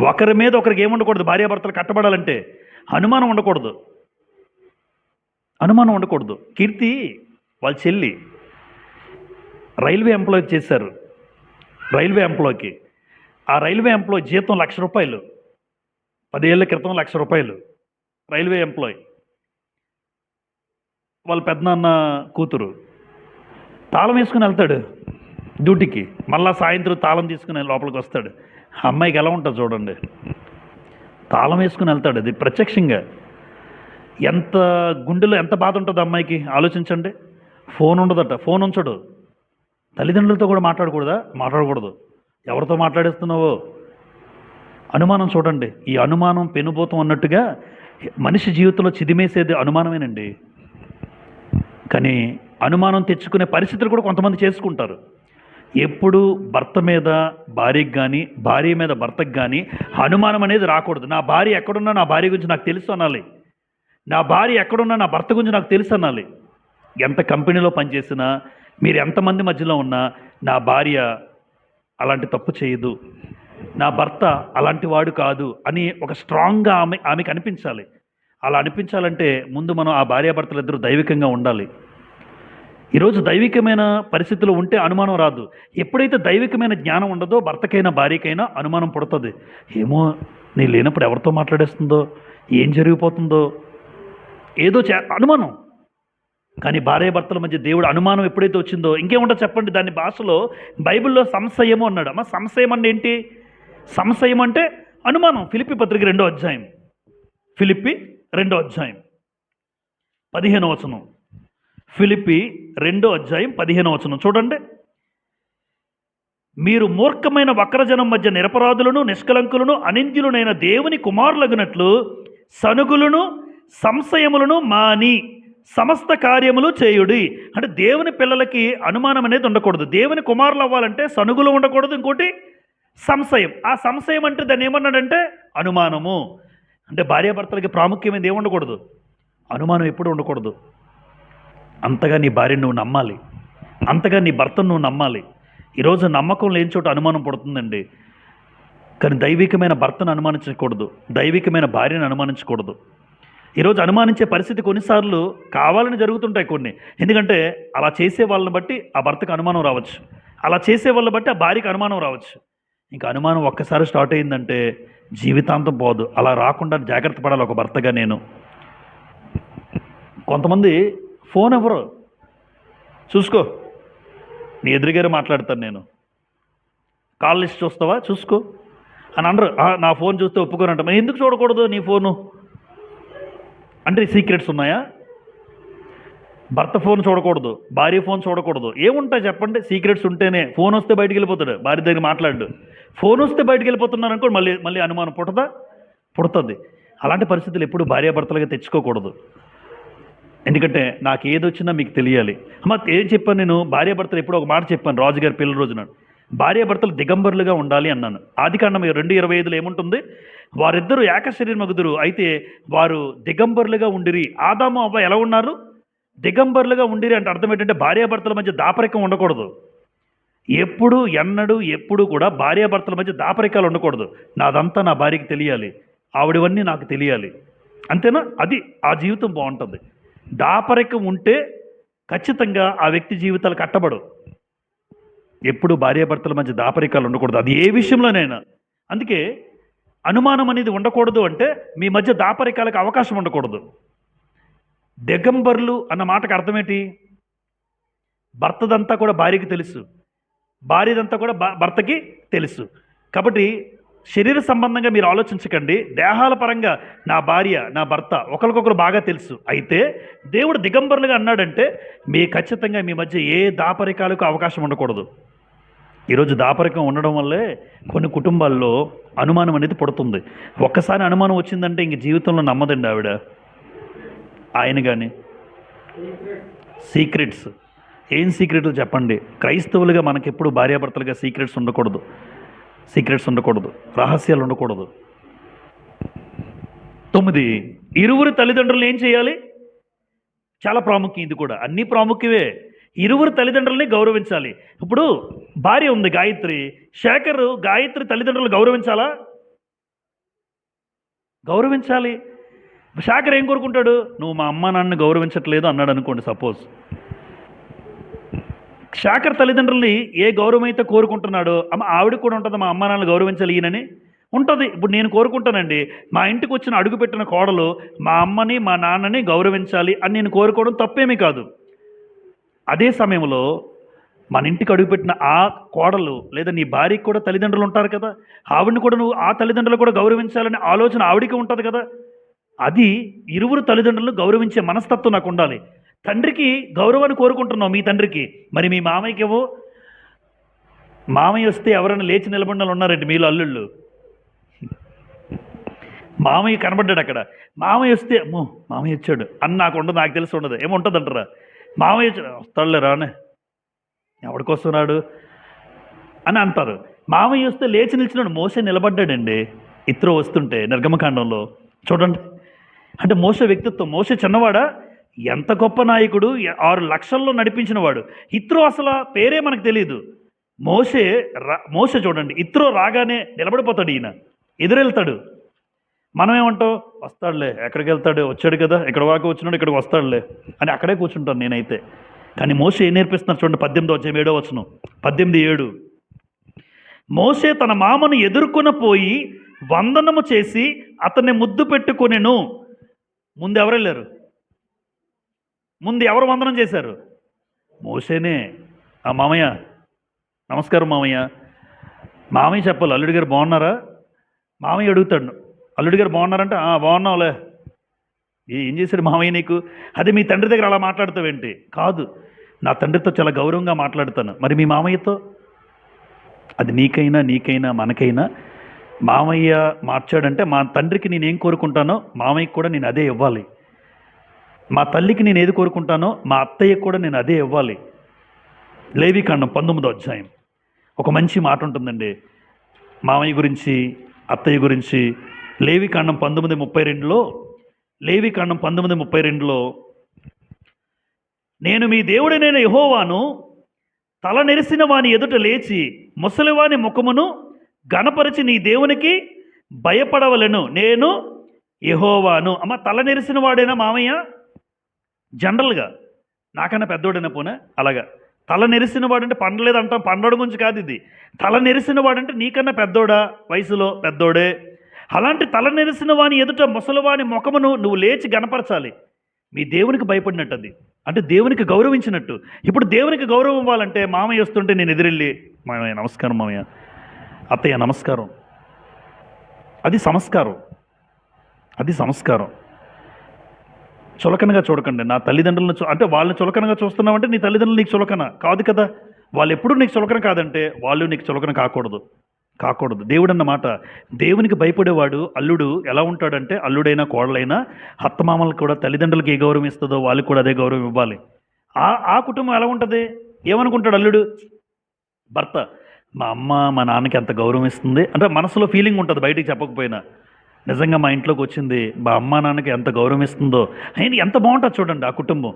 ఒకరి మీద ఒకరికి ఏముండకూడదు, భార్యాభర్తలు కట్టబడాలంటే అనుమానం ఉండకూడదు. కీర్తి వాళ్ళ చెల్లి రైల్వే ఎంప్లాయీ చేశారు. రైల్వే ఎంప్లాయీకి, ఆ రైల్వే ఎంప్లాయీ జీతం ₹1,00,000. 10 ఏళ్ల క్రితం ₹1,00,000 రైల్వే ఎంప్లాయీ. వాళ్ళ పెద్దనాన్న కూతురు తాళం వేసుకుని వెళ్తాడు డ్యూటీకి, మళ్ళా సాయంత్రం తాళం తీసుకుని లోపలికి వస్తాడు. అమ్మాయికి ఎలా ఉంటుంది చూడండి, తాళం వేసుకుని వెళ్తాడు. అది ప్రత్యక్షంగా ఎంత గుండెలో ఎంత బాధ ఉంటుంది అమ్మాయికి ఆలోచించండి. ఫోన్ ఉండదట, ఫోన్ ఉంచడు. తల్లిదండ్రులతో కూడా మాట్లాడకూడదు. ఎవరితో మాట్లాడేస్తున్నావో అనుమానం. చూడండి, ఈ అనుమానం పెనుభూతం అన్నట్టుగా మనిషి జీవితంలో చిదిమేసేది అనుమానమేనండి. కానీ అనుమానం తెచ్చుకునే పరిస్థితులు కూడా కొంతమంది చేసుకుంటారు. ఎప్పుడు భర్త మీద భార్యకి కానీ, భార్య మీద భర్తకు కానీ అనుమానం అనేది రాకూడదు. నా భార్య ఎక్కడున్నా నా భార్య గురించి నాకు తెలుసు అనాలి, నా భార్య ఎక్కడున్నా నా భర్త గురించి నాకు తెలుసు అనాలి. ఎంత కంపెనీలో పనిచేసినా, మీరు ఎంతమంది మధ్యలో ఉన్నా, నా భార్య అలాంటి తప్పు చేయదు, నా భర్త అలాంటి వాడు కాదు అని ఒక స్ట్రాంగ్గా ఆమెకు అనిపించాలి. అలా అనిపించాలంటే ముందు మనం ఆ భార్యాభర్తలు ఇద్దరు దైవికంగా ఉండాలి. ఈరోజు దైవికమైన పరిస్థితులు ఉంటే అనుమానం రాదు. ఎప్పుడైతే దైవికమైన జ్ఞానం ఉండదో భర్తకైనా భార్యకైనా అనుమానం పుడుతుంది. ఏమో నేను లేనప్పుడు ఎవరితో మాట్లాడేస్తుందో, ఏం జరిగిపోతుందో, ఏదో అనుమానం. కానీ భార్యాభర్తల మధ్య దేవుడు అనుమానం ఎప్పుడైతే వచ్చిందో ఇంకేముంటో చెప్పండి. దాని భాషలో బైబిల్లో సంశయము అన్నాడు. అమ్మ సంశయం అంటే ఏంటి? సంశయం అంటే అనుమానం. ఫిలిప్పి పత్రిక 2వ అధ్యాయం, ఫిలిప్పి 2వ అధ్యాయం 15వ వచనం. ఫిలిప్పి 2వ అధ్యాయం 15వ వచనం చూడండి. మీరు మూర్ఖమైన వక్రజనం మధ్య నిరపరాధులను, నిష్కలంకులను, అనింద్యులనైన దేవుని కుమారులగునట్లు సనుగులను, సంశయములను మాని సమస్త కార్యములు చేయుడి. అంటే దేవుని పిల్లలకి అనుమానం అనేది ఉండకూడదు. దేవుని కుమారులు అవ్వాలంటే సనుగులు ఉండకూడదు. ఇంకోటి సంశయం. ఆ సంశయం అంటే దాన్ని ఏమన్నాడంటే అనుమానము. అంటే భార్యాభర్తలకి ప్రాముఖ్యమైనది ఏమి ఉండకూడదు? అనుమానం ఎప్పుడు ఉండకూడదు. అంతగా నీ భార్యను నువ్వు నమ్మాలి, అంతగా నీ భర్తను నువ్వు నమ్మాలి. ఈరోజు నమ్మకం లేని చోట అనుమానం పడుతుందండి. కానీ దైవికమైన భర్తను అనుమానించకూడదు, దైవికమైన భార్యను అనుమానించకూడదు. ఈరోజు అనుమానించే పరిస్థితి కొన్నిసార్లు కావాలని జరుగుతుంటాయి కొన్ని. ఎందుకంటే అలా చేసే వాళ్ళని బట్టి ఆ భర్తకు అనుమానం రావచ్చు, అలా చేసే వాళ్ళని బట్టి ఆ భార్యకు అనుమానం రావచ్చు. ఇంకా అనుమానం ఒక్కసారి స్టార్ట్ అయిందంటే జీవితాంతం పోదు. అలా రాకుండా జాగ్రత్త పడాలి ఒక భర్తగా నేను. కొంతమంది ఫోన్ ఎవరు చూసుకో, నీ ఎదురుగారే మాట్లాడతాను నేను, కాల్ లిస్ట్ చూస్తావా చూసుకో అని అనరు. నా ఫోన్ చూస్తే ఒప్పుకోనంట. మరి ఎందుకు చూడకూడదు నీ ఫోను? అంటే సీక్రెట్స్ ఉన్నాయా? భర్త ఫోన్ చూడకూడదు, భార్య ఫోన్ చూడకూడదు. ఏముంటాయి చెప్పండి? సీక్రెట్స్ ఉంటేనే. ఫోన్ వస్తే బయటికి వెళ్ళిపోతాడు, భార్య దగ్గర మాట్లాడు. ఫోన్ వస్తే బయటికి వెళ్ళిపోతున్నారు అనుకో, మళ్ళీ అనుమానం పుడుతుంది. అలాంటి పరిస్థితులు ఎప్పుడు భార్యాభర్తలుగా తెచ్చుకోకూడదు. ఎందుకంటే నాకు ఏది వచ్చినా మీకు తెలియాలి. అమ్మ ఏం చెప్పాను నేను? భార్యాభర్తలు ఎప్పుడు ఒక మాట చెప్పాను రాజుగారి పెళ్లి రోజున, భార్యాభర్తలు దిగంబరులుగా ఉండాలి అన్నాను. ఆదికాండం 2:25 ఏముంటుంది? వారిద్దరూ ఏక శరీరమగుదురు, అయితే వారు దిగంబరులుగా ఉండిరి. ఆదాము అవ్వ ఎలా ఉన్నారు? దిగంబరులుగా ఉండిరి. అంటే అర్థం ఏంటంటే భార్యాభర్తల మధ్య దాపరికం ఉండకూడదు. ఎప్పుడు కూడా భార్యాభర్తల మధ్య దాపరికాలు ఉండకూడదు. నాదంతా నా భార్యకి తెలియాలి, ఆవిడవన్నీ నాకు తెలియాలి, అంతేనా? అది ఆ జీవితం బాగుంటుంది. దాపరికం ఉంటే ఖచ్చితంగా ఆ వ్యక్తి జీవితాలు కట్టబడు. ఎప్పుడు భార్యాభర్తల మధ్య దాపరికాలు ఉండకూడదు, అది ఏ విషయంలోనైనా. అందుకే అనుమానం అనేది ఉండకూడదు. అంటే మీ మధ్య దాపరికాలకు అవకాశం ఉండకూడదు. దిగంబరులు అన్న మాటకు అర్థమేంటి? భర్తదంతా కూడా భార్యకి తెలుసు, భార్యదంతా కూడా భర్తకి తెలుసు. కాబట్టి శరీర సంబంధంగా మీరు ఆలోచించకండి. దేహాల పరంగా నా భార్య నా భర్త ఒకరికొకరు బాగా తెలుసు. అయితే దేవుడు దిగంబరులుగా అన్నాడంటే ఖచ్చితంగా మీ మధ్య ఏ దాపరికాలకు అవకాశం ఉండకూడదు. ఈరోజు దాపరికం ఉండడం వల్లే కొన్ని కుటుంబాల్లో అనుమానం అనేది పడుతుంది. ఒక్కసారి అనుమానం వచ్చిందంటే ఇంక జీవితంలో నమ్మదండి ఆవిడ, ఆయన కానీ. సీక్రెట్స్ ఏం సీక్రెట్లు చెప్పండి? క్రైస్తవులుగా మనకెప్పుడు భార్యాభర్తలుగా సీక్రెట్స్ ఉండకూడదు, రహస్యాలు ఉండకూడదు. 9 ఇరువురు తల్లిదండ్రులు ఏం చేయాలి? చాలా ప్రాముఖ్యం. ఇది కూడా అన్ని ప్రాముఖ్యమే. ఇరువురు తల్లిదండ్రులని గౌరవించాలి. ఇప్పుడు భార్య ఉంది గాయత్రి, శేఖర్ గాయత్రి తల్లిదండ్రులు గౌరవించాలా? గౌరవించాలి. శేఖర్ ఏం కోరుకుంటాడు? నువ్వు మా అమ్మ నాన్నని గౌరవించట్లేదు అన్నాడు అనుకోండి. సపోజ్ శేఖర్ తల్లిదండ్రుల్ని ఏ గౌరవం అయితే కోరుకుంటున్నాడో ఆవిడకి కూడా ఉంటుంది, మా అమ్మ నాన్నలు గౌరవించాలి ఈయనని ఉంటుంది. ఇప్పుడు నేను కోరుకుంటానండి, మా ఇంటికి వచ్చిన అడుగుపెట్టిన కోడలు మా అమ్మని మా నాన్నని గౌరవించాలి అని నేను కోరుకోవడం తప్పేమీ కాదు. అదే సమయంలో మన ఇంటికి అడుగుపెట్టిన ఆ కోడలు లేదా నీ భార్యకి కూడా తల్లిదండ్రులు ఉంటారు కదా, ఆవిడని కూడా నువ్వు ఆ తల్లిదండ్రులు కూడా గౌరవించాలనే ఆలోచన ఆవిడికి ఉంటుంది కదా. అది ఇరువురు తల్లిదండ్రులను గౌరవించే మనస్తత్వం నాకు ఉండాలి. తండ్రికి గౌరవాన్ని కోరుకుంటున్నావు మీ తండ్రికి, మరి మీ మామయ్యకేమో మామయ్య వస్తే ఎవరైనా లేచి నిలబడిన ఉన్నారండి మీలో అల్లుళ్ళు. మామయ్య కనబడ్డాడు అక్కడ, మామయ్య వస్తే అమ్మో మామయ్య వచ్చాడు అని నాకు ఉండదు, నాకు తెలిసి ఉండదు. ఏముంటుంది అంటారా? మామయ్య వస్తాడులే రానే, ఎవడికొస్తున్నాడు అని అంటారు. మామయ్య వస్తే లేచి నిలిచినాడు. మోసే నిలబడ్డాడండి ఇత్రో వస్తుంటే నిర్గమకాండంలో చూడండి. అంటే మోసే వ్యక్తిత్వం, మోసే చిన్నవాడా? ఎంత గొప్ప నాయకుడు, 6 లక్షల్లో నడిపించిన వాడు. ఇత్రో అసలు పేరే మనకు తెలియదు. మోషే మోషే చూడండి, ఇత్రో రాగానే నిలబడిపోతాడు, ఈయన ఎదురెళ్తాడు. మనం ఏమంటాం, వస్తాడులే, ఎక్కడికి వెళ్తాడు, వచ్చాడు కదా, ఇక్కడ వరకు వచ్చినాడు, ఇక్కడికి వస్తాడులే అని అక్కడే కూర్చుంటాను నేనైతే. కానీ మోషే ఏం నేర్పిస్తున్నారు చూడండి, 18 వచనం, 18:7. మోషే తన మామను ఎదుర్కొన పోయి వందనము చేసి అతన్ని ముద్దు పెట్టుకొనెను. ముందు ఎవరు వెళ్ళారు? ముందు ఎవరు వందనం చేశారు? మోషేనే. ఆ మామయ్య, నమస్కారం మామయ్య. మామయ్య చెప్పాలి, అల్లుడి గారు బాగున్నారా? మామయ్య అడుగుతాడు, అల్లుడి గారు బాగున్నారంటే బాగున్నావులే. ఏం చేశాడు మామయ్య నీకు? అదే మీ తండ్రి దగ్గర అలా మాట్లాడతావేంటి? కాదు, నా తండ్రితో చాలా గౌరవంగా మాట్లాడతాను. మరి మీ మామయ్యతో? అది నీకైనా మనకైనా మామయ్య మార్చాడంటే మా తండ్రికి నేనేం కోరుకుంటానో మామయ్యకి కూడా నేను అదే ఇవ్వాలి. మా తల్లికి నేను ఏది కోరుకుంటానో మా అత్తయ్యకి కూడా నేను అదే ఇవ్వాలి. లేవికాండం 19వ అధ్యాయం ఒక మంచి మాట ఉంటుందండి మామయ్య గురించి, అత్తయ్య గురించి. లేవికాండం 19:32లో, లేవికాండం 19:32లో, నేను మీ దేవుడైన యెహోవాను, తల నెరిసిన వాని ఎదుట లేచి ముసలివాని ముఖమును గణపరిచి నీ దేవునికి భయపడవలెను, నేను యెహోవాను. అమ్మ, తల నెరిసిన వాడైనా మామయ్య? జనరల్గా నాకన్నా పెద్దోడైనా పోనా? అలాగా తల నెరిసిన వాడంటే పండలేదంటాం, పండడం గురించి కాదు ఇది. తల నెరిసిన వాడంటే నీకన్నా పెద్దోడా, వయసులో పెద్దోడే. అలాంటి తల నెరిసిన వాని ఎదుట ముసలివాని ముఖమును నువ్వు లేచి గణపరచాలి. మీ దేవునికి భయపడినట్టు, అది అంటే దేవునికి గౌరవించినట్టు. ఇప్పుడు దేవునికి గౌరవం ఇవ్వాలంటే మామయ్య వస్తుంటే నేను ఎదురెళ్ళి, మామయ్య నమస్కారం, మామయ్య, అత్తయ్య నమస్కారం. అది సంస్కారం, అది సంస్కారం. చులకనగా చూడకండి. నా తల్లిదండ్రులను అంటే వాళ్ళని చులకనగా చూస్తున్నావంటే నీ తల్లిదండ్రులు నీకు చులకన కాదు కదా. వాళ్ళు ఎప్పుడూ నీకు చులకన కాదంటే వాళ్ళు నీకు చులకన కాకూడదు. దేవుడు అన్న మాట, దేవునికి భయపడేవాడు అల్లుడు ఎలా ఉంటాడంటే, అల్లుడైనా కోడలైనా అత్తమామలకు కూడా తల్లిదండ్రులకి ఏ గౌరవం ఇస్తుందో వాళ్ళకి కూడా అదే గౌరవం ఇవ్వాలి. ఆ కుటుంబం ఎలా ఉంటుంది? ఏమనుకుంటాడు అల్లుడు? భర్త మా అమ్మ మా నాన్నకి ఎంత గౌరవం ఇస్తుంది అంటే మనసులో ఫీలింగ్ ఉంటుంది, బయటికి చెప్పకపోయినా. నిజంగా మా ఇంట్లోకి వచ్చింది మా అమ్మ నాన్నకి ఎంత గౌరవం ఇస్తుందో, ఆయన ఎంత బాగుంటుంది చూడండి ఆ కుటుంబం.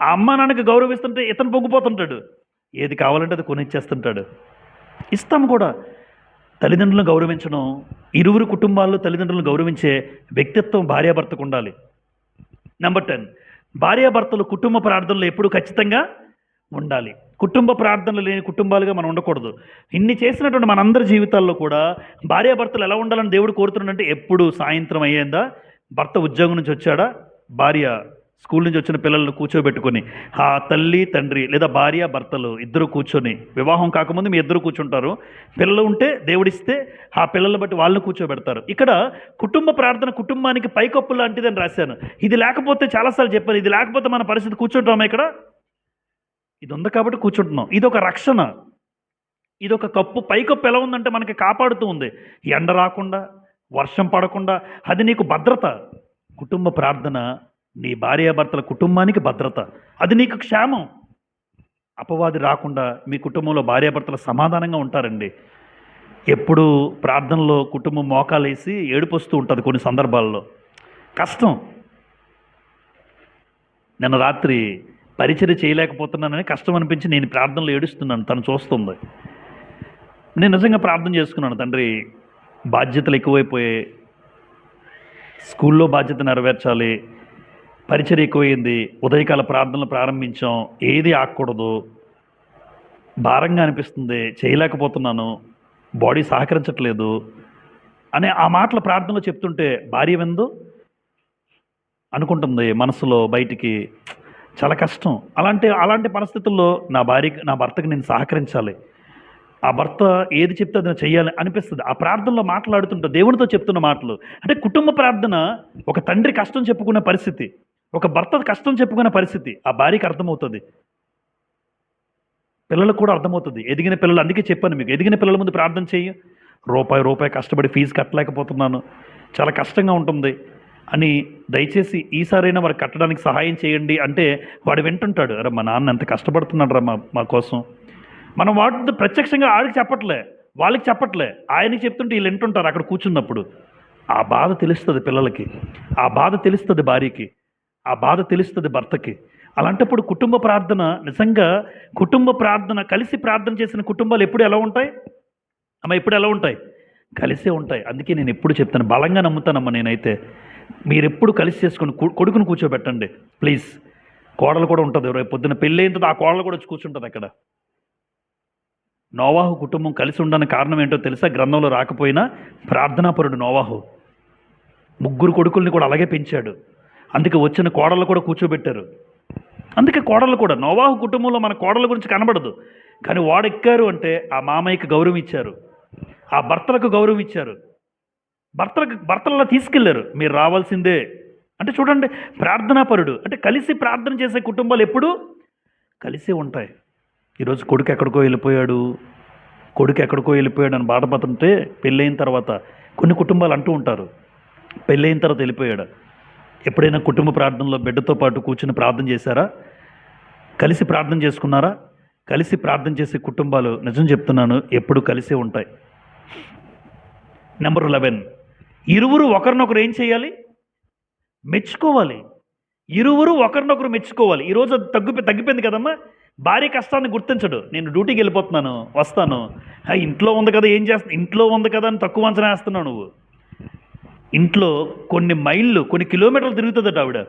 ఆ అమ్మ నాన్నకి గౌరవం ఇస్తుంటే ఇతను పొంగిపోతుంటాడు, ఏది కావాలంటే అది కొనిచ్చేస్తుంటాడు. ఇస్తాం కూడా. తల్లిదండ్రులను గౌరవించడం, ఇరువురు కుటుంబాల్లో తల్లిదండ్రులను గౌరవించే వ్యక్తిత్వం భార్యాభర్తకు ఉండాలి. నెంబర్ 10, భార్యాభర్తలు కుటుంబ ప్రార్థనలు ఎప్పుడు ఖచ్చితంగా ఉండాలి. కుటుంబ ప్రార్థనలు లేని కుటుంబాలుగా మనం ఉండకూడదు. ఇన్ని చేసినటువంటి మనందరి జీవితాల్లో కూడా భార్యాభర్తలు ఎలా ఉండాలని దేవుడు కోరుతున్నాడంటే, ఎప్పుడు సాయంత్రం అయ్యేందా, భర్త ఉద్యోగం నుంచి వచ్చాడా, భార్య స్కూల్ నుంచి వచ్చిన పిల్లలను కూర్చోబెట్టుకొని ఆ తల్లి తండ్రి లేదా భార్య భర్తలు ఇద్దరు కూర్చొని, వివాహం కాకముందు మీ ఇద్దరు కూర్చుంటారు, పిల్లలు ఉంటే దేవుడిస్తే ఆ పిల్లలను బట్టి వాళ్ళని కూర్చోబెడతారు. ఇక్కడ కుటుంబ ప్రార్థన కుటుంబానికి పైకప్పు లాంటిదని రాశాను. ఇది లేకపోతే, చాలాసార్లు చెప్పాను, ఇది లేకపోతే మన పరిస్థితి కూర్చుంటామా ఇక్కడ? ఇది ఉంది కాబట్టి కూర్చుంటున్నాం. ఇది ఒక రక్షణ, ఇది ఒక కప్పు. పైకప్పు ఎలా ఉందంటే మనకి కాపాడుతూ ఉంది, ఎండ రాకుండా వర్షం పడకుండా. అది నీకు భద్రత. కుటుంబ ప్రార్థన నీ భార్యాభర్తల కుటుంబానికి భద్రత, అది నీకు క్షేమం. అపవాది రాకుండా మీ కుటుంబంలో భార్యాభర్తలు సమాధానంగా ఉంటారండి. ఎప్పుడు ప్రార్థనలో కుటుంబం మోకాలేసి ఏడుపొస్తూ ఉంటుంది కొన్ని సందర్భాల్లో, కష్టం. నిన్న రాత్రి పరిచర్య చేయలేకపోతున్నానని కష్టం అనిపించి నేను ప్రార్థనలో ఏడుస్తున్నాను, తను చూస్తుంది. నేను నిజంగా ప్రార్థన చేసుకున్నాను, తండ్రి బాధ్యతలు ఎక్కువైపోయాయి, స్కూల్లో బాధ్యత నెరవేర్చాలి, పరిచర్య ఎక్కువైంది, ఉదయకాల ప్రార్థనలు ప్రారంభించాం, ఏది ఆగకూడదు, భారంగా అనిపిస్తుంది, చేయలేకపోతున్నాను, బాడీ సహకరించట్లేదు అనే ఆ మాటలు ప్రార్థనలో చెప్తుంటే భార్య విందు అనుకుంటుంది మనసులో, బయటికి చాలా కష్టం. అలాంటి పరిస్థితుల్లో నా భర్తకి నేను సహకరించాలి, ఆ భర్త ఏది చెప్తే అది చెయ్యాలి అనిపిస్తుంది. ఆ ప్రార్థనలో మాట్లాడుతుంటే దేవునితో చెప్తున్న మాటలు అంటే కుటుంబ ప్రార్థన. ఒక తండ్రి కష్టం చెప్పుకునే పరిస్థితి, ఒక భర్త కష్టం చెప్పుకునే పరిస్థితి ఆ భార్యకి అర్థమవుతుంది, పిల్లలకు కూడా అర్థమవుతుంది. ఎదిగిన పిల్లలు, అందుకే చెప్పాను మీకు, ఎదిగిన పిల్లల ముందు ప్రార్థన చెయ్యి. రూపాయి కష్టపడి ఫీజు కట్టలేకపోతున్నాను, చాలా కష్టంగా ఉంటుంది అని, దయచేసి ఈసారైనా వారికి కట్టడానికి సహాయం చేయండి అంటే వాడు వింటుంటాడు, అరే మా నాన్న ఎంత కష్టపడుతున్నాడు రా మా కోసం. మనం వాటితో ప్రత్యక్షంగా వాళ్ళకి చెప్పట్లే, ఆయనకి చెప్తుంటే వీళ్ళు వింటుంటారు అక్కడ కూర్చున్నప్పుడు. ఆ బాధ తెలుస్తుంది పిల్లలకి, ఆ బాధ తెలుస్తుంది భార్యకి, ఆ బాధ తెలుస్తుంది భర్తకి, అలాంటప్పుడు కుటుంబ ప్రార్థన నిజంగా కుటుంబ ప్రార్థన కలిసి ప్రార్థన చేసిన కుటుంబాలు ఎప్పుడు ఎలా ఉంటాయి అమ్మ? ఎప్పుడు ఎలా ఉంటాయి? కలిసే ఉంటాయి. అందుకే నేను ఎప్పుడు చెప్తాను, బలంగా నమ్ముతానమ్మా నేనైతే. మీరెప్పుడు కలిసి చేసుకుని కొడుకును కూర్చోబెట్టండి ప్లీజ్. కోడలు కూడా ఉంటుంది, రేపు పొద్దున్న పెళ్ళి అయిన తర్వాత ఆ కోడలు కూడా వచ్చి కూర్చుంటుంది అక్కడ. నోవాహు కుటుంబం కలిసి ఉండడానికి కారణం ఏంటో తెలుసా? గ్రంథంలో రాకపోయినా ప్రార్థనాపరుడు నోవాహు. 3 కొడుకుల్ని కూడా అలాగే పెంచాడు. అందుకే వచ్చిన కోడళ్ళు కూడా కూర్చోబెట్టారు. అందుకే కోడళ్ళు కూడా నోవాహు కుటుంబంలో మన కోడళ్ళ గురించి కనబడదు, కానీ వాడెక్కారు అంటే ఆ మామయ్యకి గౌరవం ఇచ్చారు, ఆ భర్తలకు గౌరవం ఇచ్చారు, భర్తలలో తీసుకెళ్లారు. మీరు రావాల్సిందే అంటే చూడండి, ప్రార్థనాపరుడు అంటే కలిసి ప్రార్థన చేసే కుటుంబాలు ఎప్పుడూ కలిసే ఉంటాయి. ఈరోజు కొడుకు ఎక్కడికో వెళ్ళిపోయాడు అని బాధపడుతుంటే పెళ్ళైన తర్వాత కొన్ని కుటుంబాలు అంటూ ఉంటారు, పెళ్ళైన తర్వాత వెళ్ళిపోయాడు. ఎప్పుడైనా కుటుంబ ప్రార్థనలో బిడ్డతో పాటు కూర్చుని ప్రార్థన చేశారా? కలిసి ప్రార్థన చేసుకున్నారా? కలిసి ప్రార్థన చేసే కుటుంబాలు నిజం చెప్తున్నాను ఎప్పుడు కలిసే ఉంటాయి. నెంబర్ 11, ఇరువురు ఒకరినొకరు ఏం చేయాలి? మెచ్చుకోవాలి. ఇరువురు ఒకరినొకరు మెచ్చుకోవాలి. ఈరోజు అది తగ్గిపోయింది కదమ్మా. భార్య కష్టాన్ని గుర్తించడు. నేను డ్యూటీకి వెళ్ళిపోతున్నాను, వస్తాను, ఇంట్లో ఉంది కదా, ఏం చేస్తా, ఇంట్లో ఉంది కదా అని తక్కువ అంచనా వేస్తున్నావు నువ్వు. ఇంట్లో కొన్ని మైళ్ళు, కొన్ని కిలోమీటర్లు తిరుగుతుందట ఆవిడ.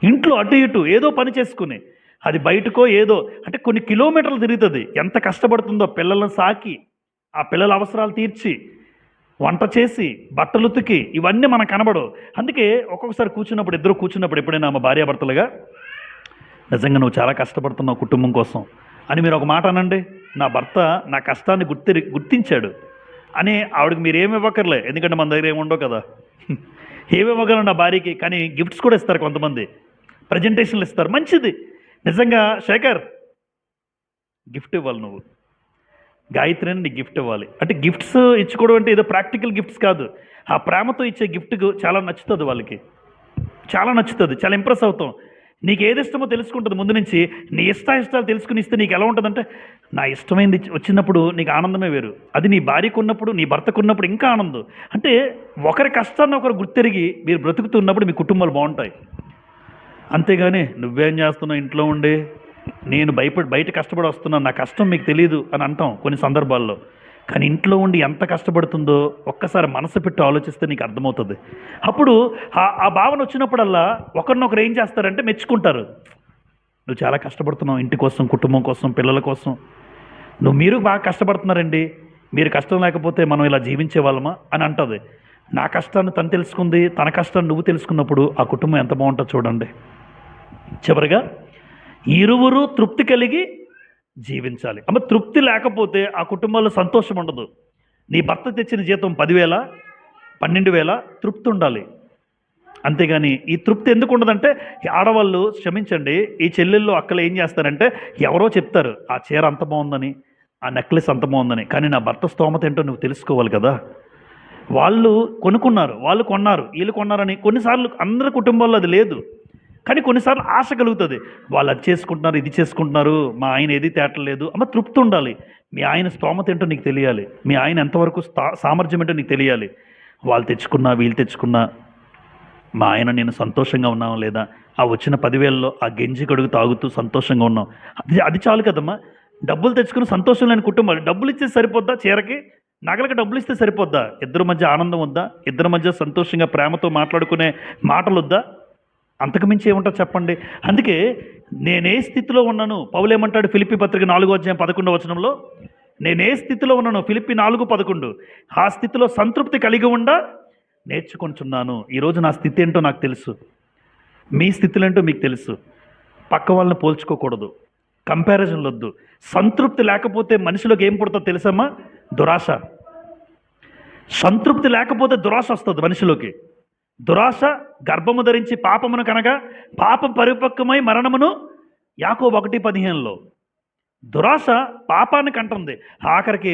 ఇంట్లో అటు ఇటు ఏదో పని చేసుకుని, అది బయటకో ఏదో అంటే కొన్ని కిలోమీటర్లు తిరుగుతుంది. ఎంత కష్టపడుతుందో పిల్లలను సాకి, ఆ పిల్లల అవసరాలు తీర్చి, వంట చేసి, బట్టలు ఉతికి, ఇవన్నీ మనకు కనబడవు. అందుకే ఒక్కొక్కసారి ఇద్దరు కూర్చున్నప్పుడు ఎప్పుడైనా మా భార్యాభర్తలుగా, నిజంగా నువ్వు చాలా కష్టపడుతున్నావు కుటుంబం కోసం అని మీరు ఒక మాట అనండి. నా భర్త నా కష్టాన్ని గుర్తించాడు అని ఆవిడకి మీరు ఏమి ఇవ్వకర్లే, ఎందుకంటే మన దగ్గర ఏముండవు కదా. ఏమి ఇవ్వగలను నా భార్యకి, కానీ గిఫ్ట్స్ కూడా ఇస్తారు కొంతమంది, ప్రజెంటేషన్లు ఇస్తారు. మంచిది. నిజంగా శేఖర్ గిఫ్ట్ ఇవ్వాలి, నువ్వు గాయత్రిని నీకు గిఫ్ట్ ఇవ్వాలి అంటే గిఫ్ట్స్ ఇచ్చుకోవడం అంటే ఏదో ప్రాక్టికల్ గిఫ్ట్స్ కాదు. ఆ ప్రేమతో ఇచ్చే గిఫ్ట్కు చాలా నచ్చుతుంది, వాళ్ళకి చాలా నచ్చుతుంది, చాలా ఇంప్రెస్ అవుతాం. నీకు ఏది ఇష్టమో తెలుసుకుంటుంది ముందు నుంచి. నీ ఇష్టాలు తెలుసుకుని ఇస్తే నీకు ఎలా ఉంటుందంటే, నా ఇష్టమైంది వచ్చినప్పుడు నీకు ఆనందమే వేరు. అది నీ భార్యకు ఉన్నప్పుడు, నీ భర్తకు ఉన్నప్పుడు ఇంకా ఆనందం. అంటే ఒకరి కష్టాన్ని ఒకరు గుర్తెరిగి మీరు బ్రతుకుతున్నప్పుడు మీ కుటుంబాలు బాగుంటాయి. అంతేగాని నువ్వేం చేస్తున్నావు ఇంట్లో ఉండి, నేను బయట కష్టపడి వస్తున్నాను, నా కష్టం మీకు తెలియదు అని అంటాం కొన్ని సందర్భాల్లో. కానీ ఇంట్లో ఉండి ఎంత కష్టపడుతుందో ఒక్కసారి మనసు పెట్టి ఆలోచిస్తే నీకు అర్థమవుతుంది. అప్పుడు ఆ భావన వచ్చినప్పుడల్లా ఒకరినొకరు ఏం చేస్తారంటే మెచ్చుకుంటారు. నువ్వు చాలా కష్టపడుతున్నావు ఇంటి కోసం, కుటుంబం కోసం, పిల్లల కోసం. మీరు బాగా కష్టపడుతున్నారండి, మీరు కష్టం లేకపోతే మనం ఇలా జీవించే వాళ్ళమా అని అంటుంది. నా కష్టాన్ని తను తెలుసుకుంది, తన కష్టాన్ని నువ్వు తెలుసుకున్నప్పుడు ఆ కుటుంబం ఎంత బాగుంటుందో చూడండి. చివరిగా ఇరువురు తృప్తి కలిగి జీవించాలి. అమ్మ, తృప్తి లేకపోతే ఆ కుటుంబంలో సంతోషం ఉండదు. నీ భర్త తెచ్చిన జీతం 10,000, 12,000 తృప్తి ఉండాలి. అంతేగాని ఈ తృప్తి ఎందుకు ఉండదంటే, ఆడవాళ్ళు క్షమించండి, ఈ చెల్లెళ్ళు అక్కలు ఏం చేస్తారంటే ఎవరో చెప్తారు ఆ చీర అంత బాగుందని, ఆ నెక్లెస్ అంత బాగుందని, కానీ నా భర్త స్తోమత ఏంటో నువ్వు తెలుసుకోవాలి కదా. వాళ్ళు కొనుక్కున్నారు, వాళ్ళు కొన్నారు, వీళ్ళు కొన్నారని కొన్నిసార్లు అందరి కుటుంబాల్లో అది లేదు. కానీ కొన్నిసార్లు ఆశ కలుగుతుంది, వాళ్ళు అది చేసుకుంటున్నారు, ఇది చేసుకుంటున్నారు, మా ఆయన ఏది తేటలేదు. అమ్మ, తృప్తి ఉండాలి. మీ ఆయన స్తోమత ఏంటో నీకు తెలియాలి, మీ ఆయన ఎంతవరకు సామర్థ్యం ఏంటో నీకు తెలియాలి. వాళ్ళు తెచ్చుకున్నా, వీళ్ళు తెచ్చుకున్నా, మా ఆయన నేను సంతోషంగా ఉన్నాం లేదా, ఆ వచ్చిన 10,000లో ఆ గెంజి కడుగు తాగుతూ సంతోషంగా ఉన్నాం, అది చాలు కదమ్మా. డబ్బులు తెచ్చుకుని సంతోషం లేని కుటుంబాలు, డబ్బులు ఇస్తే సరిపోద్దా? చీరకి నగలకి డబ్బులు ఇస్తే సరిపోద్దా? ఇద్దరి మధ్య ఆనందం వద్దా? ఇద్దరి మధ్య సంతోషంగా ప్రేమతో మాట్లాడుకునే మాటలు వద్దా? అంతకుమించి ఏముంటుంది చెప్పండి. అందుకే నేనే స్థితిలో ఉన్నాను, పౌలేమంటాడు ఫిలిప్పీ పత్రిక 4:11 నేనే స్థితిలో ఉన్నాను, ఫిలిప్పీ 4:11, ఆ స్థితిలో సంతృప్తి కలిగి ఉండా నేర్చుకుంటున్నాను. ఈరోజు నా స్థితి ఏంటో నాకు తెలుసు, మీ స్థితులు ఏంటో మీకు తెలుసు. పక్క వాళ్ళని పోల్చుకోకూడదు, కంపారిజన్లు వద్దు. సంతృప్తి లేకపోతే మనిషిలోకి ఏం పుడుతుందో తెలుసమ్మా? దురాశ. సంతృప్తి లేకపోతే దురాశ వస్తుంది మనిషిలోకి. దురాశ గర్భము ధరించి పాపమును కనగా పాపం పరిపక్వమై మరణమును, యాకోబు 1:15. దురాశ పాపాన్ని కంటుంది, ఆఖరికి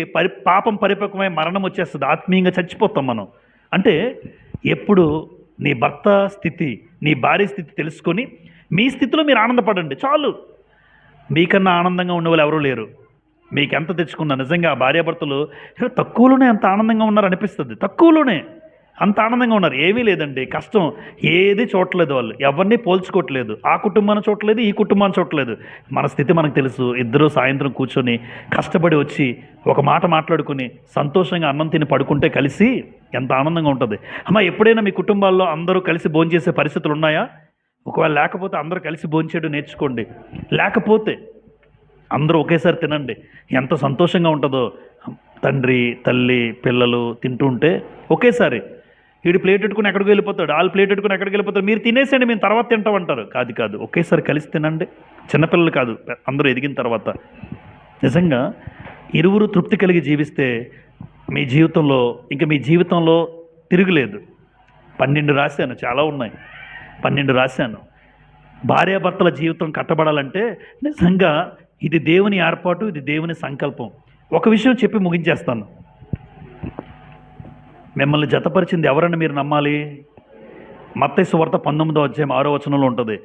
పాపం పరిపక్వమై మరణం వచ్చేస్తుంది, ఆత్మీయంగా చచ్చిపోతాం మనం. అంటే ఎప్పుడు నీ భర్త స్థితి, నీ భార్య స్థితి తెలుసుకొని మీ స్థితిలో మీరు ఆనందపడండి చాలు. మీకన్నా ఆనందంగా ఉండేవాళ్ళు ఎవరూ లేరు. మీకు ఎంత తెచ్చుకున్నా నిజంగా భార్యాభర్తలు తక్కువలోనే ఎంత ఆనందంగా ఉన్నారు అనిపిస్తుంది, తక్కువలోనే. అంత ఆనందంగా ఉన్నారు. ఏమీ లేదండి, కష్టం ఏది చూడట్లేదు, వాళ్ళు ఎవరిని పోల్చుకోవట్లేదు, ఆ కుటుంబాన్ని చూడట్లేదు, ఈ కుటుంబాన్ని చూడట్లేదు. మన స్థితి మనకు తెలుసు. ఇద్దరు సాయంత్రం కూర్చొని కష్టపడి వచ్చి ఒక మాట మాట్లాడుకుని సంతోషంగా అన్నం తిని పడుకుంటే కలిసి ఎంత ఆనందంగా ఉంటుంది. అమ్మ, ఎప్పుడైనా మీ కుటుంబాల్లో అందరూ కలిసి భోంచేసే పరిస్థితులు ఉన్నాయా? ఒకవేళ లేకపోతే అందరూ కలిసి భోంచేయడం నేర్చుకోండి. లేకపోతే అందరూ ఒకేసారి తినండి. ఎంత సంతోషంగా ఉంటుందో. తండ్రి, తల్లి, పిల్లలు తింటూ ఉంటే ఒకేసారి వీడు ప్లేట్ పెట్టుకుని ఎక్కడికి వెళ్ళిపోతాడు, వాళ్ళు ప్లేట్ పెట్టుకుని ఎక్కడికి వెళ్ళిపోతాడు, మీరు తినేసేయండి, మేము తర్వాత తింటామంటారు. కాదు కాదు, ఒకేసారి కలిసి తినండి. చిన్నపిల్లలు కాదు, అందరూ ఎదిగిన తర్వాత. నిజంగా ఇరువురు తృప్తి కలిగి జీవిస్తే మీ జీవితంలో మీ జీవితంలో తిరుగులేదు. 12 రాశాను, చాలా ఉన్నాయి, 12 రాశాను. భార్యాభర్తల జీవితం కట్టబడాలంటే నిజంగా ఇది దేవుని ఏర్పాటు, ఇది దేవుని సంకల్పం. ఒక విషయం చెప్పి ముగించేస్తాను. మిమ్మల్ని జతపరిచింది ఎవరని మీరు నమ్మాలి? మత్తయి సువార్త 19వ అధ్యాయం 6వ వచనంలో ఉంటుంది.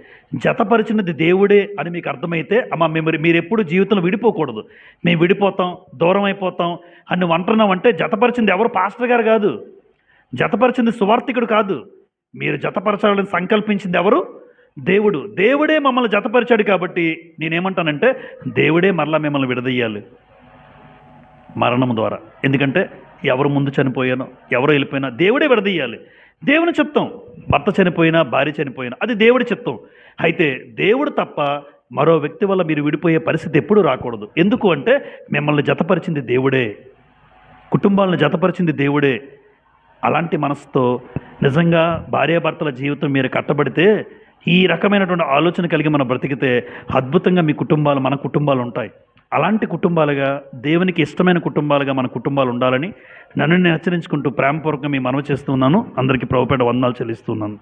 జతపరిచినది దేవుడే అని మీకు అర్థమైతే, అమ్మ మీరు ఎప్పుడు జీవితంలో విడిపోకూడదు. మేము విడిపోతాం, దూరం అయిపోతాం అని నువ్వు అంటున్నావంటే జతపరిచింది ఎవరు? పాస్టర్ గారు కాదు, జతపరిచింది సువార్థికుడు కాదు. మీరు జతపరచాలని సంకల్పించింది ఎవరు? దేవుడు. దేవుడే మమ్మల్ని జతపరిచాడు. కాబట్టి నేనేమంటానంటే దేవుడే మరలా మిమ్మల్ని విడదీయాలి మరణం ద్వారా. ఎందుకంటే ఎవరు ముందు చనిపోయానో, ఎవరు వెళ్ళిపోయినా దేవుడే విడదీయాలి. దేవుని చిత్తం. భర్త చనిపోయినా, భార్య చనిపోయినా అది దేవుడి చిత్తం. అయితే దేవుడు తప్ప మరో వ్యక్తి వల్ల మీరు విడిపోయే పరిస్థితి ఎప్పుడూ రాకూడదు. ఎందుకు అంటే మిమ్మల్ని జతపరిచింది దేవుడే, కుటుంబాలను జతపరిచింది దేవుడే. అలాంటి మనసుతో నిజంగా భార్యాభర్తల జీవితం మీరు కట్టబడితే, ఈ రకమైనటువంటి ఆలోచన కలిగి మనం బ్రతికితే అద్భుతంగా మీ కుటుంబాలు, మన కుటుంబాలు ఉంటాయి. అలాంటి కుటుంబాలుగా, దేవునికి ఇష్టమైన కుటుంబాలుగా మన కుటుంబాలు ఉండాలని నన్ను నేను హెచ్చరించుకుంటూ ప్రేమపూర్వకంగా మీ మనవి చేస్తున్నాను. అందరికీ ప్రభుపేట వందనాలు చెల్లిస్తున్నాను.